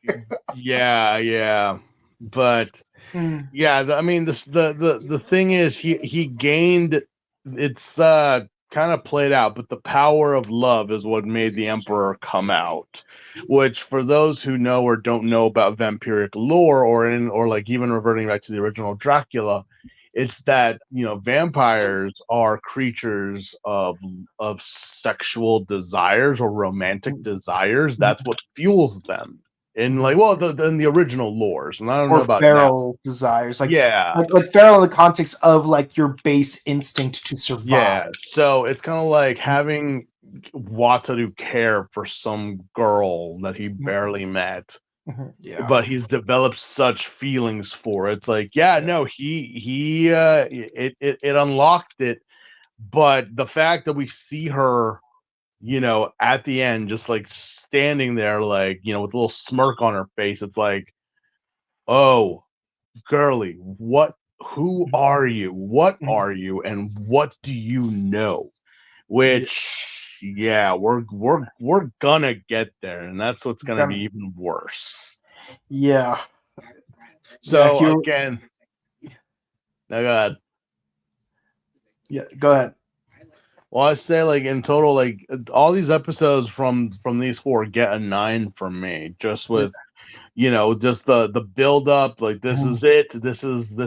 Yeah. But yeah, I mean, the thing is, he gained. It's kind of played out, but the power of love is what made the Emperor come out. Which, for those who know or don't know about vampiric lore, or like even reverting back to the original Dracula, it's that vampires are creatures of sexual desires or romantic desires. That's what fuels them. In in the original lores, and I don't know about feral now. desires, like like feral in the context of like your base instinct to survive. Yeah, so it's kind of like having Wataru care for some girl that he barely met, but he's developed such feelings for it. It's like, no, he it unlocked it, but the fact that we see her, at the end, just like standing there, like, with a little smirk on her face. It's like, oh, girly, who are you? What are you? And what do you know? Which, we're gonna get there, and that's what's gonna be even worse. Yeah. So again, no, go ahead. Yeah, go ahead. Well, I say, like, in total, like, all these episodes from these 4 get a 9 from me, just with just the build up. Like, this is it. This is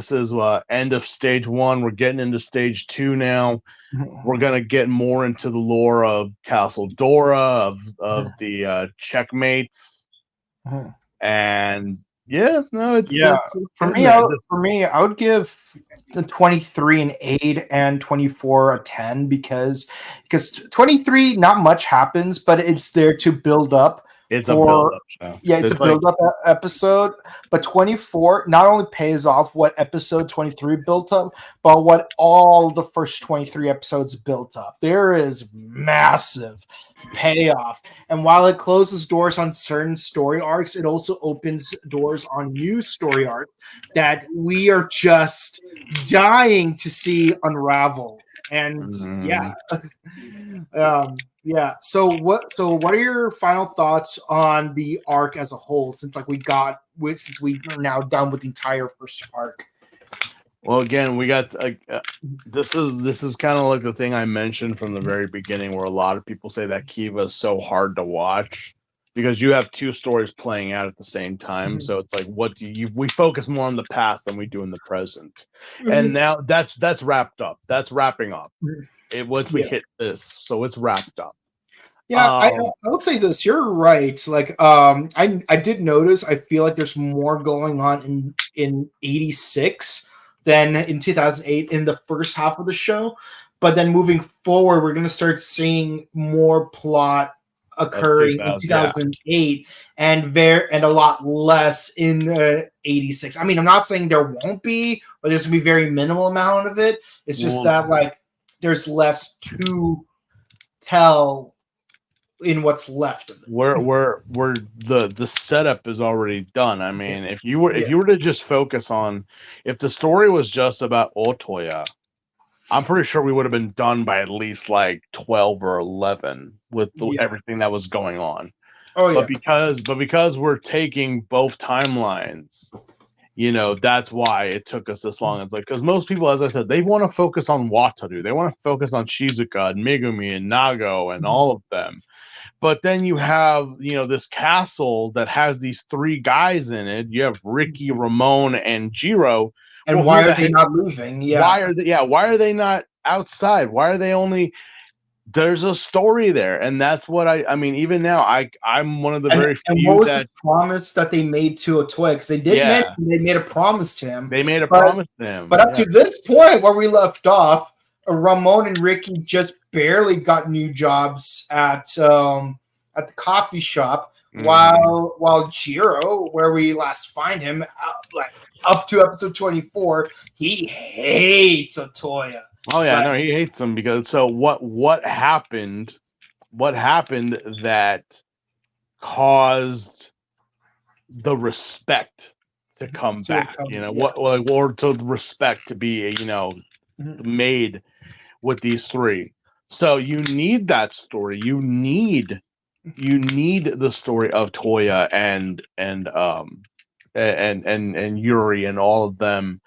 end of stage 1. We're getting into stage 2 now. We're gonna get more into the lore of Castle Dora, of the checkmates, and it's for me, I would give the 23 an 8 and 24 a 10, because 23, not much happens, but it's there to build up It's a for build-up show. yeah, it's a It's like build-up episode, but 24 not only pays off what episode 23 built up, but what all the first 23 episodes built up. There is massive payoff. And while it closes doors on certain story arcs, it also opens doors on new story arcs that we are just dying to see unravel. And yeah, yeah. So what are your final thoughts on the arc as a whole? Since since we are now done with the entire first arc. well, again, we got this is kind of like the thing I mentioned from the very beginning, where a lot of people say that Kiva is so hard to watch because you have two stories playing out at the same time. So it's like, what do you? We focus more on the past than we do in the present, and now that's wrapped up. That's wrapping up. It once we Yeah. hit this, so it's wrapped up. Yeah, I'll say this. You're right. Like, I did notice. I feel like there's more going on in '86 than in 2008 in the first half of the show. But then moving forward, we're gonna start seeing more plot occurring in 2008 and a lot less in '86. I mean, I'm not saying there won't be, or there's gonna be very minimal amount of it. It's just that like there's less to tell in what's left of it. Where the setup is already done. I mean, if you were to just focus on, if the story was just about Otoya, I'm pretty sure we would have been done by at least like 12 or 11 with everything that was going on. Oh But because we're taking both timelines, that's why it took us this long. It's like, because most people, as I said, they want to focus on Wataru. They want to focus on Shizuka and Megumi and Nago and all of them. But then you have, this castle that has these three guys in it. You have Ricky, Ramon, and Jiro. And why are they not moving? Yeah. Why are they not outside? Why are they only? There's a story there, and that's what I mean. Even now, I'm one of the very few. And what was the promise that they made to Otoya? Because they did mention they made a promise to him. They made a promise to him. But up to this point, where we left off, Ramon and Ricky just barely got new jobs at the coffee shop, while Jiro, where we last find him, up to episode 24, he hates Otoya. Oh yeah, no, he hates him because what happened that caused the respect to come back, or to respect to be, made with these three. So you need that story. You need the story of Toya and Yuri and all of them.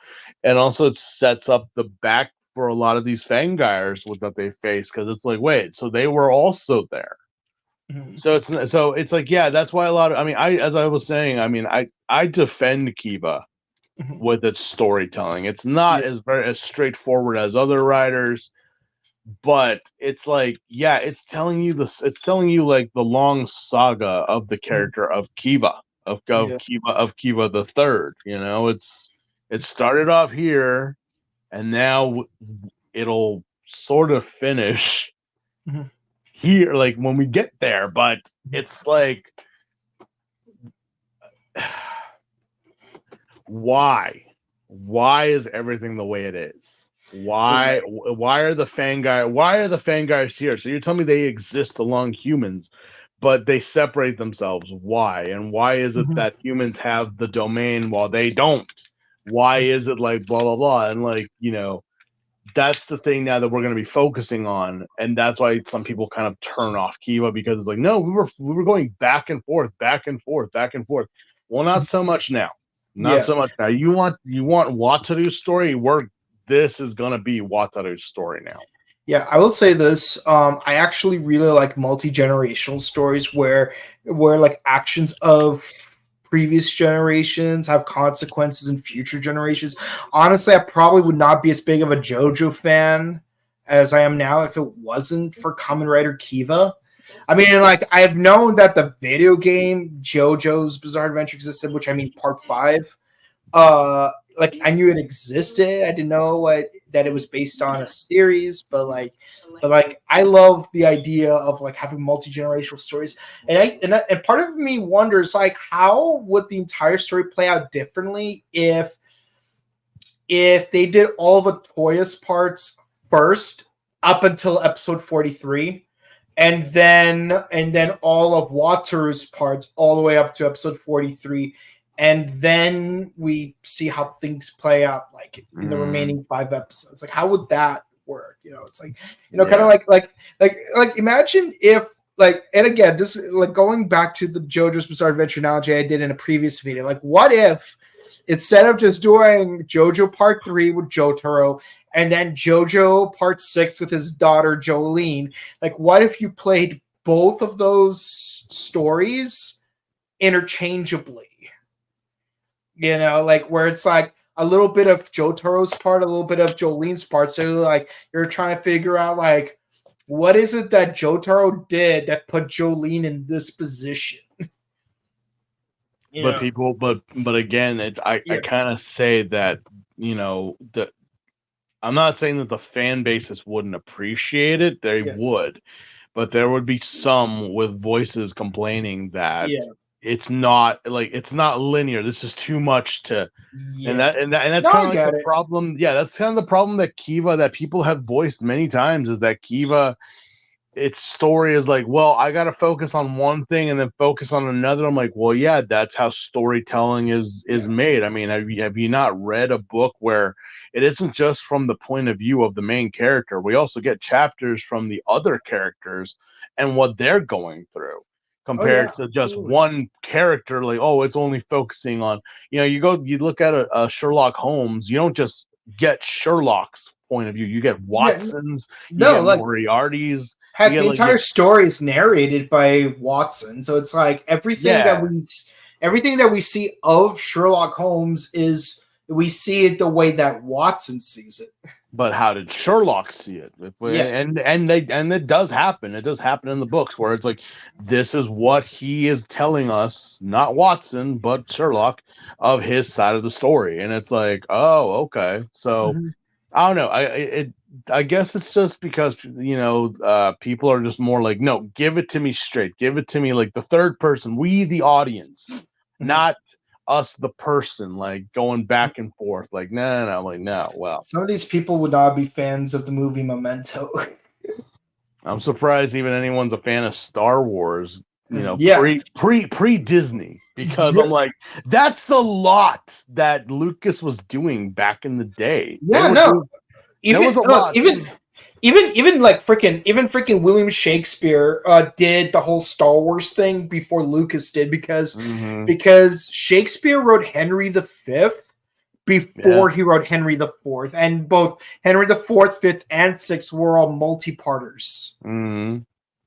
And also it sets up the back for a lot of these Fangires that they face, because it's like, wait, so they were also there. So it's like, yeah, that's why a lot of, I mean, as I was saying, I mean, I defend Kiva with its storytelling. It's not as straightforward as other writers, but it's like, yeah, it's telling you like the long saga of the character of Kiva, of Kiva the Third. It started off here, and now it'll sort of finish here, like when we get there. But it's like, why is everything the way it is? Why are the Fangires here? So you're telling me they exist along humans, but they separate themselves. Why? And why is it that humans have the domain while they don't? Why is it like blah blah blah? And like, that's the thing now that we're going to be focusing on, and that's why some people kind of turn off Kiva, because it's like, no, we were going back and forth. Well, not so much now. So much now. You want Wataru's story? This is gonna be Wataru's story now. Yeah, I will say this. I actually really like multi-generational stories where like actions of previous generations have consequences in future generations. Honestly, I probably would not be as big of a JoJo fan as I am now if it wasn't for Kamen Rider Kiva. I mean, like, I have known that the video game JoJo's Bizarre Adventure existed, which I mean Part 5. like I knew it existed. I didn't know that it was based on a series, but like I love the idea of like having multi-generational stories. And part of me wonders like how would the entire story play out differently if they did all the Toya's parts first up until episode 43, and then all of Wataru's parts all the way up to episode 43, and then we see how things play out like in the remaining 5 episodes. Like how would that work? It's like kind of like imagine if like, and again, this like going back to the JoJo's Bizarre Adventure analogy I did in a previous video. Like, what if instead of just doing JoJo Part 3 with Jotaro and then JoJo Part 6 with his daughter Jolene, like what if you played both of those stories interchangeably? Like where it's like a little bit of Jotaro's part, a little bit of Jolene's part. So like you're trying to figure out like what is it that Jotaro did that put Jolene in this position? But again, I kind of say that I'm not saying that the fan bases wouldn't appreciate it. They would, but there would be some with voices complaining that it's not linear. This is too much to, and that's kind of like the problem. Yeah, that's kind of the problem that Kiva, that people have voiced many times, is that Kiva, its story is like, well, I got to focus on one thing and then focus on another. I'm like, well, yeah, that's how storytelling is made. I mean, have you not read a book where it isn't just from the point of view of the main character? We also get chapters from the other characters and what they're going through compared to just one character. Like, oh, it's only focusing on, you look at a Sherlock Holmes, you don't just get Sherlock's point of view. You get Watson's, you get Moriarty's. The entire story is narrated by Watson, so it's like everything that we see of Sherlock Holmes is we see it the way that Watson sees it. But how did Sherlock see it? And it does happen. It does happen in the books where it's like, this is what he is telling us, not Watson, but Sherlock, of his side of the story. And it's like, oh, okay. So I don't know. I guess it's just because, people are just more like, no, give it to me straight. Give it to me like the third person. We, the audience, not us, the person, like going back and forth. Like, no. Like, no. Well, some of these people would not be fans of the movie Memento. I'm surprised even anyone's a fan of Star Wars, pre Disney, because I'm like, that's a lot that Lucas was doing back in the day. Even freaking William Shakespeare did the whole Star Wars thing before Lucas did because Shakespeare wrote Henry V before he wrote Henry IV, and both Henry IV, V, and VI were all multi-parters.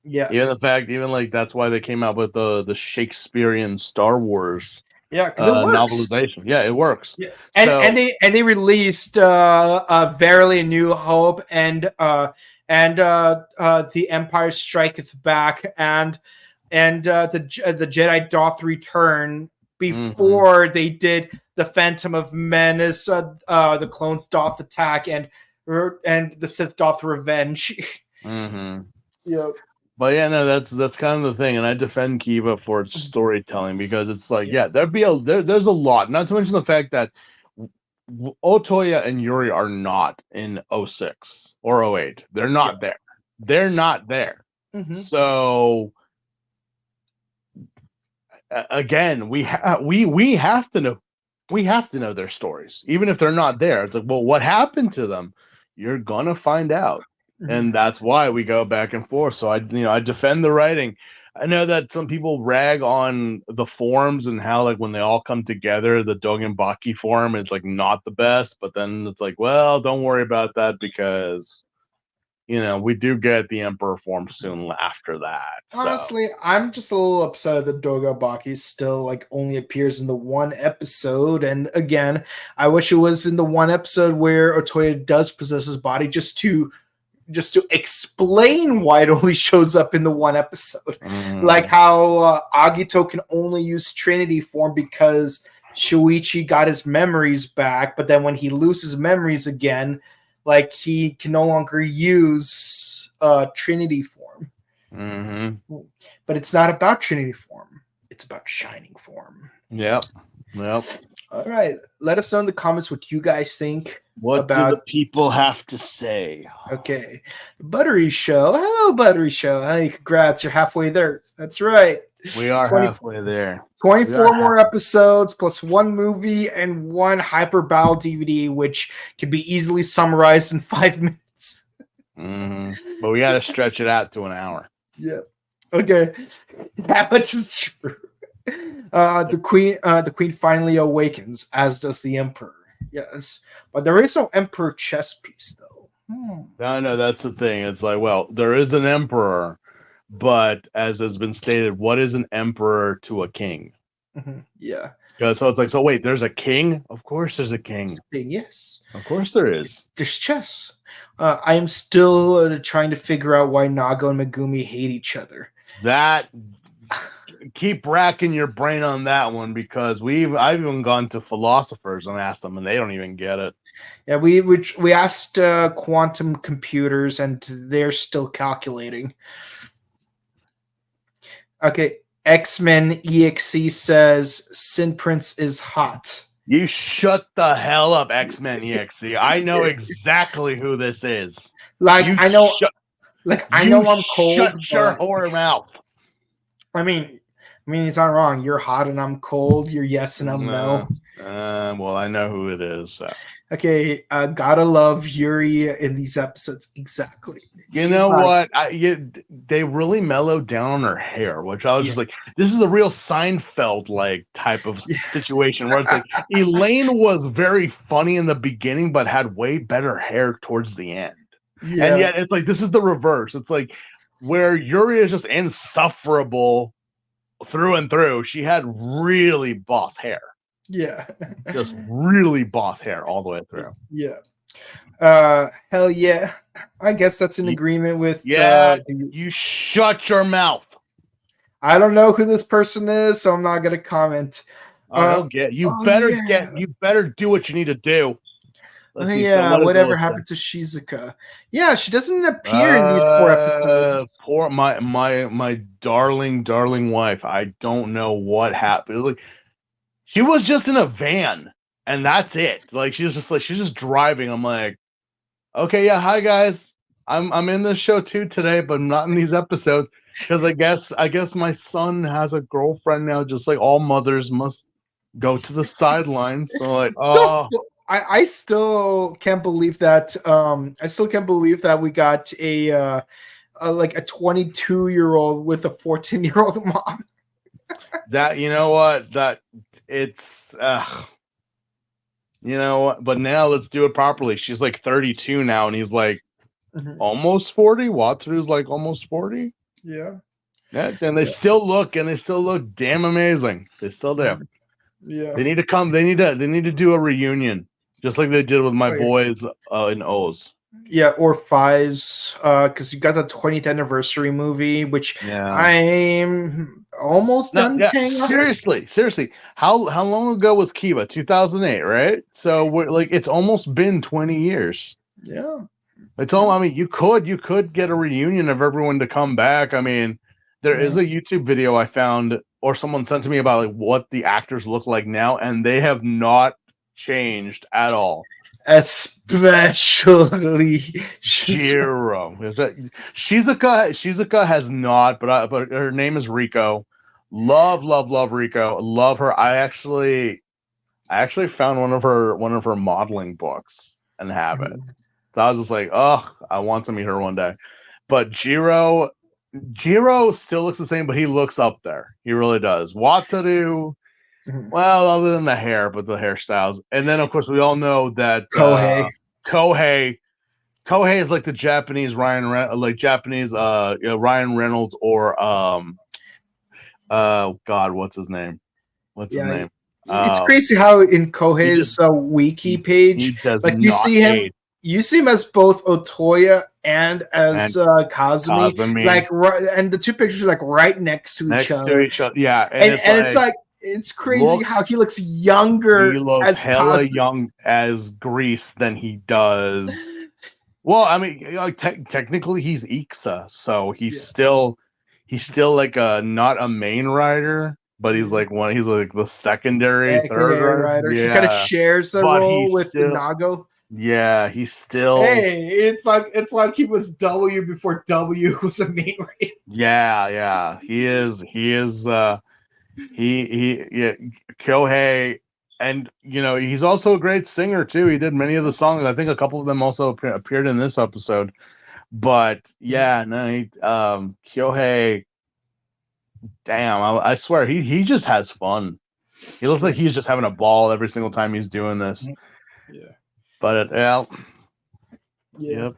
Yeah, even like that's why they came out with the Shakespearean Star Wars. Yeah, because it works. Novelization. Yeah, it works. Yeah. And they released Verily a New Hope and The Empire Striketh Back and the Jedi Doth Return before they did The Phantom of Menace, the Clones Doth Attack, and the Sith Doth Revenge. Yep. But yeah, no, that's kind of the thing, and I defend Kiva for its storytelling because it's like, there's a lot. Not to mention the fact that Otoya and Yuri are not in 06 or 08. They're not there. They're not there. So again, we have to know. We have to know their stories, even if they're not there. It's like, well, what happened to them? You're gonna find out. And that's why we go back and forth. So I defend the writing. I know that some people rag on the forums and how like when they all come together, the Dogenbaki forum is like not the best. But then it's like, well, don't worry about that because we do get the Emperor form soon after that. Honestly, I'm just a little upset that Dogenbaki still like only appears in the one episode. And again, I wish it was in the one episode where Otoya does possess his body just to explain why it only shows up in the one episode. Like how Agito can only use Trinity form because Shuichi got his memories back, but then when he loses memories again, like he can no longer use Trinity form. Mm-hmm. But it's not about Trinity form. It's about Shining form. Yep. All right. Let us know in the comments what you guys think. What do the people have to say? Okay. Buttery Show. Hello, Buttery Show. Hey, congrats. You're halfway there. That's right. We are halfway there. 24 more episodes plus one movie and one Hyper Battle DVD, which can be easily summarized in 5 minutes. Mm-hmm. But we got to stretch it out to an hour. Yeah. Okay. That much is true. The queen finally awakens, as does the emperor. Yes, but there is no emperor chess piece, though. No, that's the thing. It's like, well, there is an emperor, but as has been stated, what is an emperor to a king? Mm-hmm. Yeah. So it's like, so wait, there's a king? Of course there's a king. Yes. Of course there is. There's chess. I am still trying to figure out why Nago and Megumi hate each other. That keep racking your brain on that one, because I've even gone to philosophers and asked them, and they don't even get it. Yeah, we asked quantum computers, and they're still calculating. Okay, X-Men EXE says Sin Prince is hot. You shut the hell up, X-Men EXE. I know exactly who this is. Like I know I'm cold. Shut your whore mouth. I mean, he's not wrong. You're hot and I'm cold. You're yes and I'm no. Well, I know who it is. So. Okay, gotta love Yuri in these episodes. Exactly. You know what? They really mellowed down on her hair, which I was just like, this is a real Seinfeld like type of situation where it's like Elaine was very funny in the beginning, but had way better hair towards the end. Yeah. And yet it's like this is the reverse. It's like where Yuri is just insufferable through and through. She had really boss hair. Yeah. Just really boss hair all the way through. Yeah. Hell yeah. I guess that's an agreement with you shut your mouth. I don't know who this person is, so I'm not gonna comment. You better do what you need to do. Whatever happened to Shizuka? Yeah, she doesn't appear in these 4 episodes. Poor my darling wife. I don't know what happened. Like she was just in a van, and that's it. Like she's just driving. I'm like, okay, yeah, hi guys. I'm in this show too today, but I'm not in these episodes because I guess my son has a girlfriend now, just like all mothers must go to the sidelines. So like, I still can't believe that. I still can't believe that we got a 22-year-old with a 14-year-old mom. That you know what that it's you know what, but now let's do it properly. She's like 32 now, and he's like almost 40. Wataru's like almost 40. Yeah, and they still look damn amazing. They still do. Yeah, they need to come. They need to do a reunion, just like they did with my boys in O's. Yeah, or Fives, because you got the 20th anniversary movie, which I'm almost done paying. Seriously, how long ago was Kiva? 2008, right? So we're like, it's almost been 20 years. Yeah, it's all. I mean, you could get a reunion of everyone to come back. I mean, there is a YouTube video I found, or someone sent to me about like what the actors look like now, and they have not changed at all. Especially Jiro. Shizuka has not, but her name is Riko. Love Riko. Love her. I actually found one of her modeling books and have it. So I was just like, oh, I want to meet her one day. But Jiro still looks the same, but he looks up there. He really does. Wataru. Well, other than the hair, but the hairstyles, and then of course we all know that Kohei is like the Japanese Ryan Reynolds, or God, what's his name? His name? It's crazy how in Kohei's wiki page, like you see him as both Otoya and as Kazumi, like and the two pictures are like right next to each other. Yeah, and it's like it's crazy how he looks younger He looks as hella Kazu. young as Grease than he does. Well, I mean, like technically he's Ixa, so he's still like a not a main rider, but he's like he's like the secondary third rider. He kind of Yeah, shares the but role he's with the still Nago. yeah, he's still Hey, it's like he was W before W was a main rider. yeah. He Kyohei, and he's also a great singer too. He did many of the songs. I think a couple of them also appeared in this episode. But yeah, no, Kyohei, damn, I swear he just has fun. He looks like he's just having a ball every single time he's doing this. Yeah. But yep.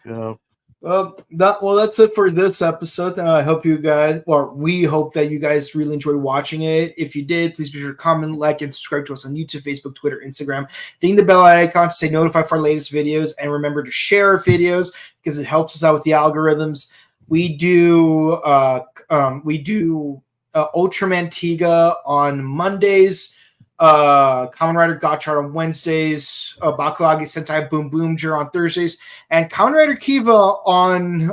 Well, that's it for this episode. I hope you guys, or we hope that you guys really enjoyed watching it. If you did, please be sure to comment, like, and subscribe to us on YouTube, Facebook, Twitter, Instagram. Ding the bell icon to stay notified for our latest videos, and remember to share our videos because it helps us out with the algorithms. We do Ultraman Tiga on Mondays. Kamen Rider Gotchard on Wednesdays, Bakuragi Sentai Boom Boomger on Thursdays, and Kamen Rider Kiva on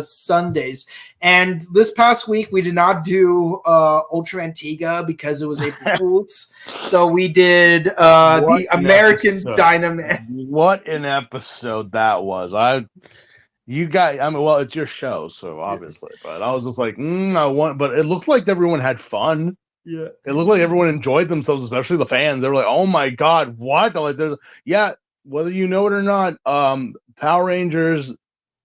Sundays. And this past week, we did not do Ultraman Tiga because it was April Fools. So we did the American Dynaman. What an episode that was. You guys, I mean, well, it's your show, so obviously, but I was just like, but it looked like everyone had fun. Yeah, it looked like everyone enjoyed themselves, especially the fans. They were like, "Oh my god, what?" Like, whether you know it or not, Power Rangers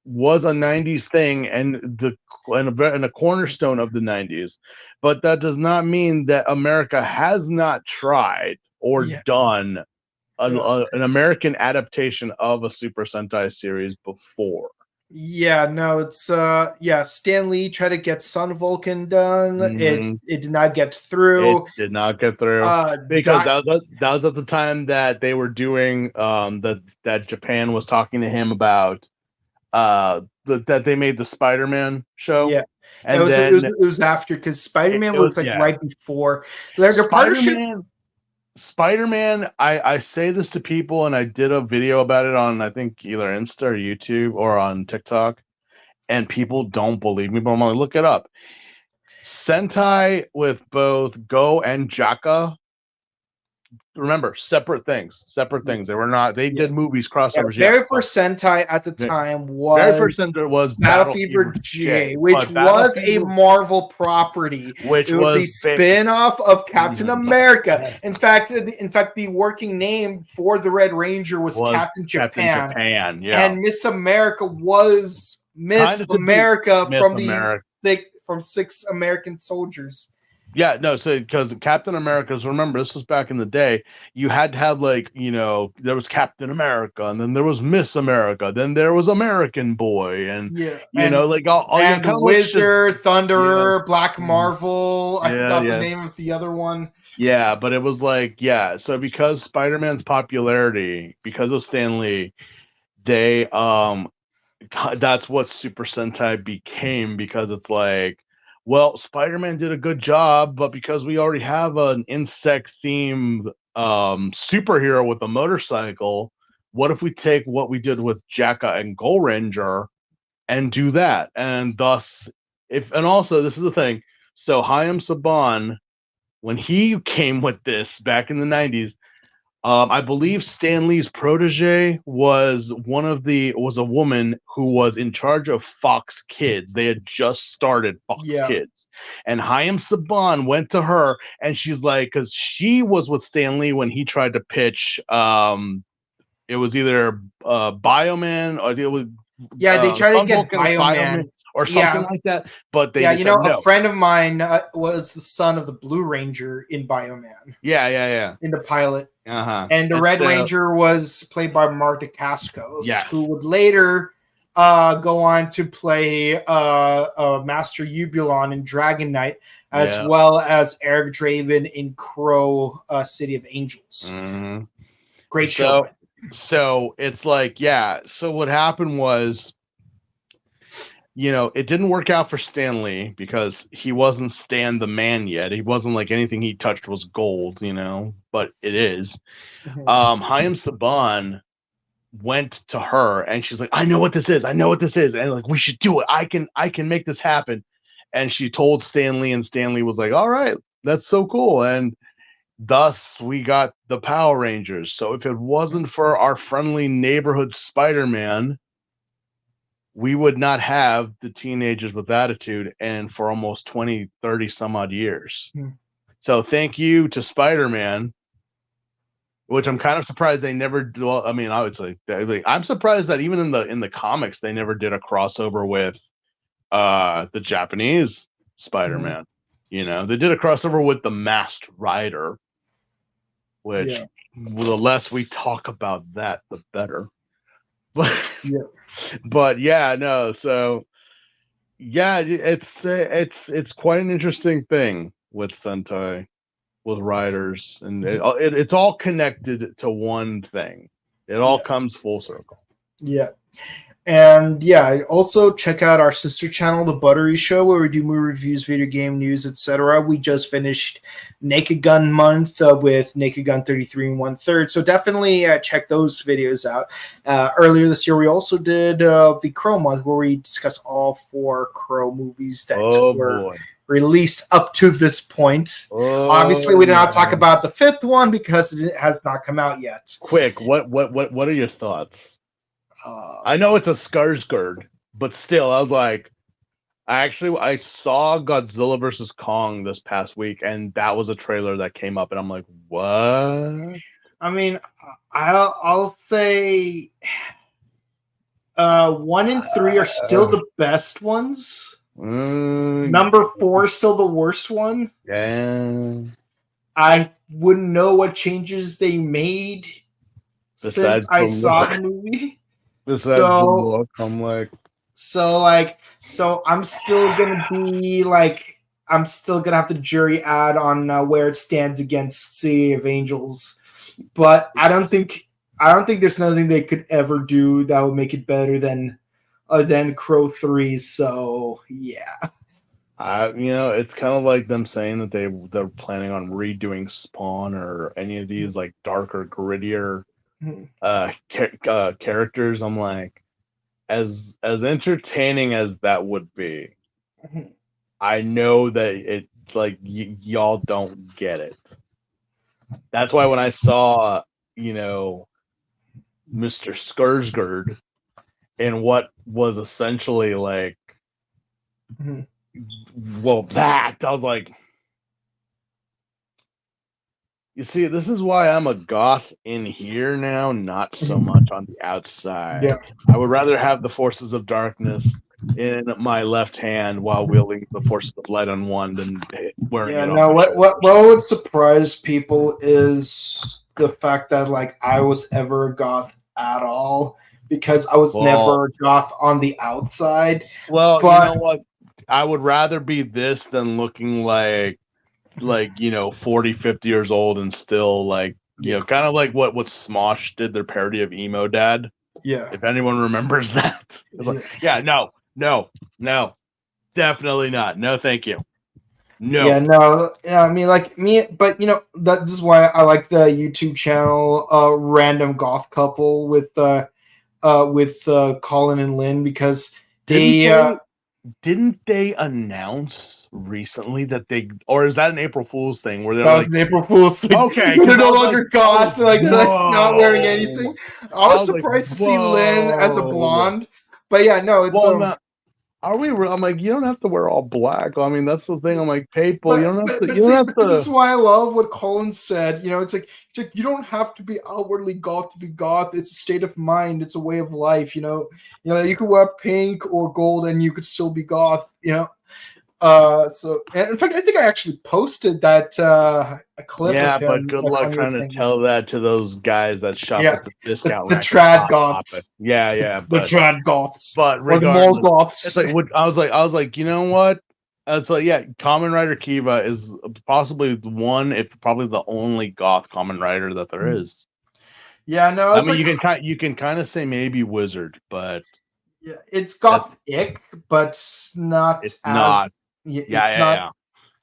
was a '90s thing and a cornerstone of the '90s, but that does not mean that America has not tried or done an American adaptation of a Super Sentai series before. Yeah, no, it's Stan Lee tried to get Son Vulcan done. Mm-hmm. It did not get through. It did not get through because that was at the time that they were doing that Japan was talking to him about that they made the Spider-Man show. Yeah, and it was after because Spider-Man was like right before. Like a partnership. Spider-Man, I say this to people, and I did a video about it on, I think, either Insta or YouTube or on TikTok, and people don't believe me, but I'm gonna look it up. Sentai with both Go and Jaka, remember, separate things. They were not. They did movies, crossovers. Very first Sentai at the time was very first Sentai was Battle Fever J, which was a Marvel property. It was a spin-off of Captain America. In fact, the working name for the Red Ranger was Captain Japan. And Miss America was Miss America from six American soldiers. Yeah, no, so because Captain America's, remember, this was back in the day, you had to have, like, there was Captain America, and then there was Miss America, then there was American Boy, and like all and the Wizard, Thunderer, Black Marvel. I forgot the name of the other one. Yeah, but it was like, so because Spider-Man's popularity, because of Stan Lee, they that's what Super Sentai became, because it's like, well, Spider-Man did a good job, but because we already have an insect-themed superhero with a motorcycle, what if we take what we did with Jaka and Go Ranger and do that? And thus, and also, this is the thing, so Hayam Saban, when he came with this back in the 90s, I believe Stan Lee's protege was a woman who was in charge of Fox Kids. They had just started Fox Kids, and Hayam Saban went to her, and she's like, because she was with Stan Lee when he tried to pitch. It was either Bioman, or it was they tried to get Bioman or something like that. But they a friend of mine was the son of the Blue Ranger in Bioman. Yeah. In the pilot. And the Red Ranger was played by Mark DeCascos, who would later go on to play Master Ubulon in Dragon Knight, as well as Eric Draven in Crow City of Angels. Mm-hmm. Great show. So it's like, so what happened was, it didn't work out for Stan Lee because he wasn't Stan the man yet. He wasn't like anything he touched was gold, but it is. Hayam Saban went to her and she's like, I know what this is. I know what this is. And like, we should do it. I can make this happen. And she told Stan Lee, and Stan Lee was like, all right, that's so cool. And thus we got the Power Rangers. So if it wasn't for our friendly neighborhood Spider-Man, we would not have the Teenagers with Attitude and for almost 20, 30 some odd years. So thank you to Spider-Man, which I'm kind of surprised they never do. I mean, I would say I'm surprised that even in the comics they never did a crossover with the Japanese Spider-Man. They did a crossover with the Masked Rider, which the less we talk about that, the better. But yeah, no. So yeah, it's quite an interesting thing with Sentai, with Riders, and it's all connected to one thing. It all comes full circle. Yeah. And yeah, also check out our sister channel, The Buttery Show, where we do movie reviews, video game news, etc. We just finished Naked Gun month with Naked Gun 33 1/3. So definitely check those videos out. Earlier this year, we also did the Crow month, where we discuss all 4 Crow movies that were released up to this point. Obviously, we did not talk about the 5th one because it has not come out yet. Quick, what are your thoughts? I know it's a Skarsgård, but still, I was like, I saw Godzilla versus Kong this past week, and that was a trailer that came up, and I'm like, what? I mean, I'll say 1 and 3 are still the best ones. Number 4 is still the worst one. Yeah. I wouldn't know what changes they made since I saw the movie. So I'm still gonna be like, I'm still gonna have to jury out on where it stands against City of Angels, but I don't think there's nothing they could ever do that would make it better than Crow 3. So yeah, it's kind of like them saying that they're planning on redoing Spawn or any of these like darker, grittier characters. I'm like, as entertaining as that would be, I know that it like y'all don't get it. That's why when I saw Mr. Skarsgård in what was essentially like that, I was like, you see, this is why I'm a goth in here now, not so much on the outside. Yeah. I would rather have the forces of darkness in my left hand while wielding the forces of light on one than wearing it on my what would surprise people is the fact that like I was ever a goth at all, because I was never a goth on the outside. Well, you know what? I would rather be this than looking like 40, 50 years old and still like, kind of like what Smosh did, their parody of Emo Dad. Yeah. If anyone remembers that. No, definitely not. No, thank you. No. Yeah, no. Yeah, I mean, like me, but this is why I like the YouTube channel, Random Goth Couple with Colin and Lynn, because didn't they announce recently that or is that an April Fool's thing? Where that was an April Fool's thing. Okay, they're no longer goths. They're not wearing anything. I was surprised to see Lynn as a blonde, but yeah, no, it's Are we? I'm like, you don't have to wear all black. I mean, that's the thing. I'm like, people, you don't have to. This is why I love what Colin said. It's like you don't have to be outwardly goth to be goth. It's a state of mind. It's a way of life. You could wear pink or gold and you could still be goth. So, and in fact, I think I actually posted that a clip. Yeah, of him, but good luck trying to tell that to those guys that shop at the discount. The trad goths. Yeah, the trad goths. But regardless, or the mall goths. It's like I was like, you know what? It's like, yeah, Kamen Rider Kiva is possibly one, if probably the only goth Kamen Rider that there is. Yeah, no. I mean, you can kind of say maybe Wizard, but Yeah, it's That got ick, but not it's as not. Yeah, it's yeah, not yeah.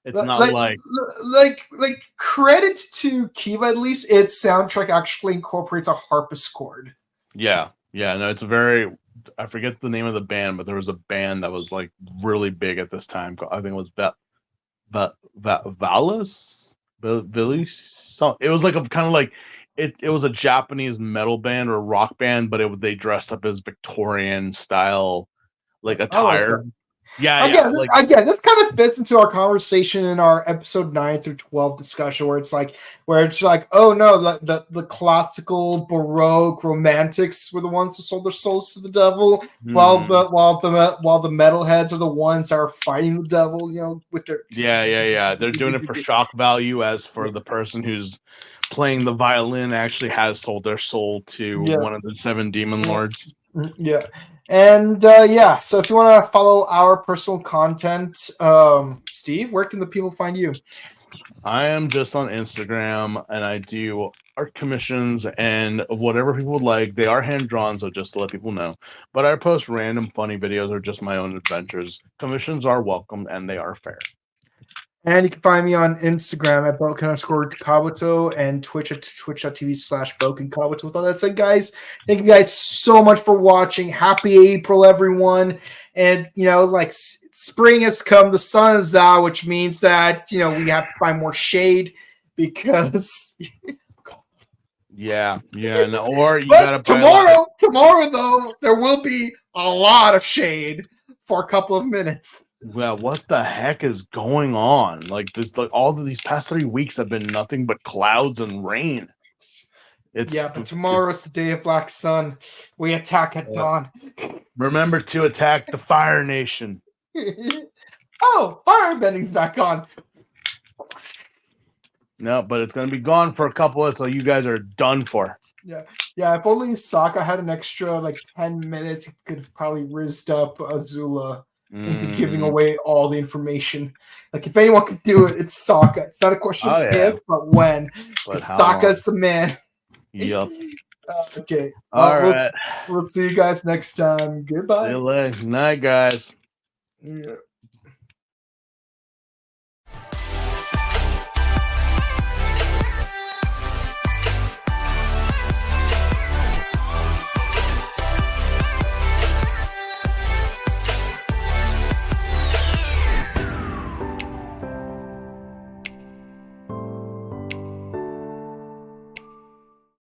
It's not like like like credit to Kiva, at least its soundtrack actually incorporates a harpsichord. yeah, yeah. No, it's very. I forget the name of the band, but there was a band that was like really big at this time. I think it was Valis, Billy. So it was like a kind of like it was a Japanese metal band or rock band, but they dressed up as Victorian style like I like that. attire. Yeah, yeah, Again, like again, this kind of fits into our conversation in our episode 9 through 12 discussion, where it's like, oh no, the classical Baroque romantics were the ones who sold their souls to the devil, mhm. while the metalheads are the ones that are fighting the devil, with their Yeah, yeah, yeah. They're doing it for shock value, as for the person who's playing the violin actually has sold their soul to yeah. one of the seven demon lords. Yeah. And yeah, so if you want to follow our personal content, Steve, where can the people find you? I am just on Instagram and I do art commissions and whatever people would like. They are hand drawn, so just to let people know. But I post random funny videos or just my own adventures. Commissions are welcome and they are fair. And you can find me on Instagram at Boken_Kabuto and Twitch at twitch.tv/BokenKabuto. With all that said, guys, thank you guys so much for watching. Happy April, everyone. And, spring has come, the sun is out, which means that, we have to find more shade because. Yeah, yeah. No, or you But gotta buy a lot of tomorrow, though, there will be a lot of shade for a couple of minutes. well, what the heck is going on? Like this, like all of these past 3 weeks have been nothing but clouds and rain. Yeah, but It's tomorrow is the day of Black Sun. We attack at dawn. remember to attack the Fire Nation. Oh, firebending's back on. No, but it's gonna be gone for a couple of, so you guys are done for. Yeah. If only Sokka had an extra 10 minutes, he could have probably rizzed up Azula into giving away all the information. Like, if anyone could do it, it's Sokka. It's not a question of if, but when. Because Sokka's the man. Yep. Okay. All right. We'll see you guys next time. Goodbye. See you later. Night, guys. Yeah.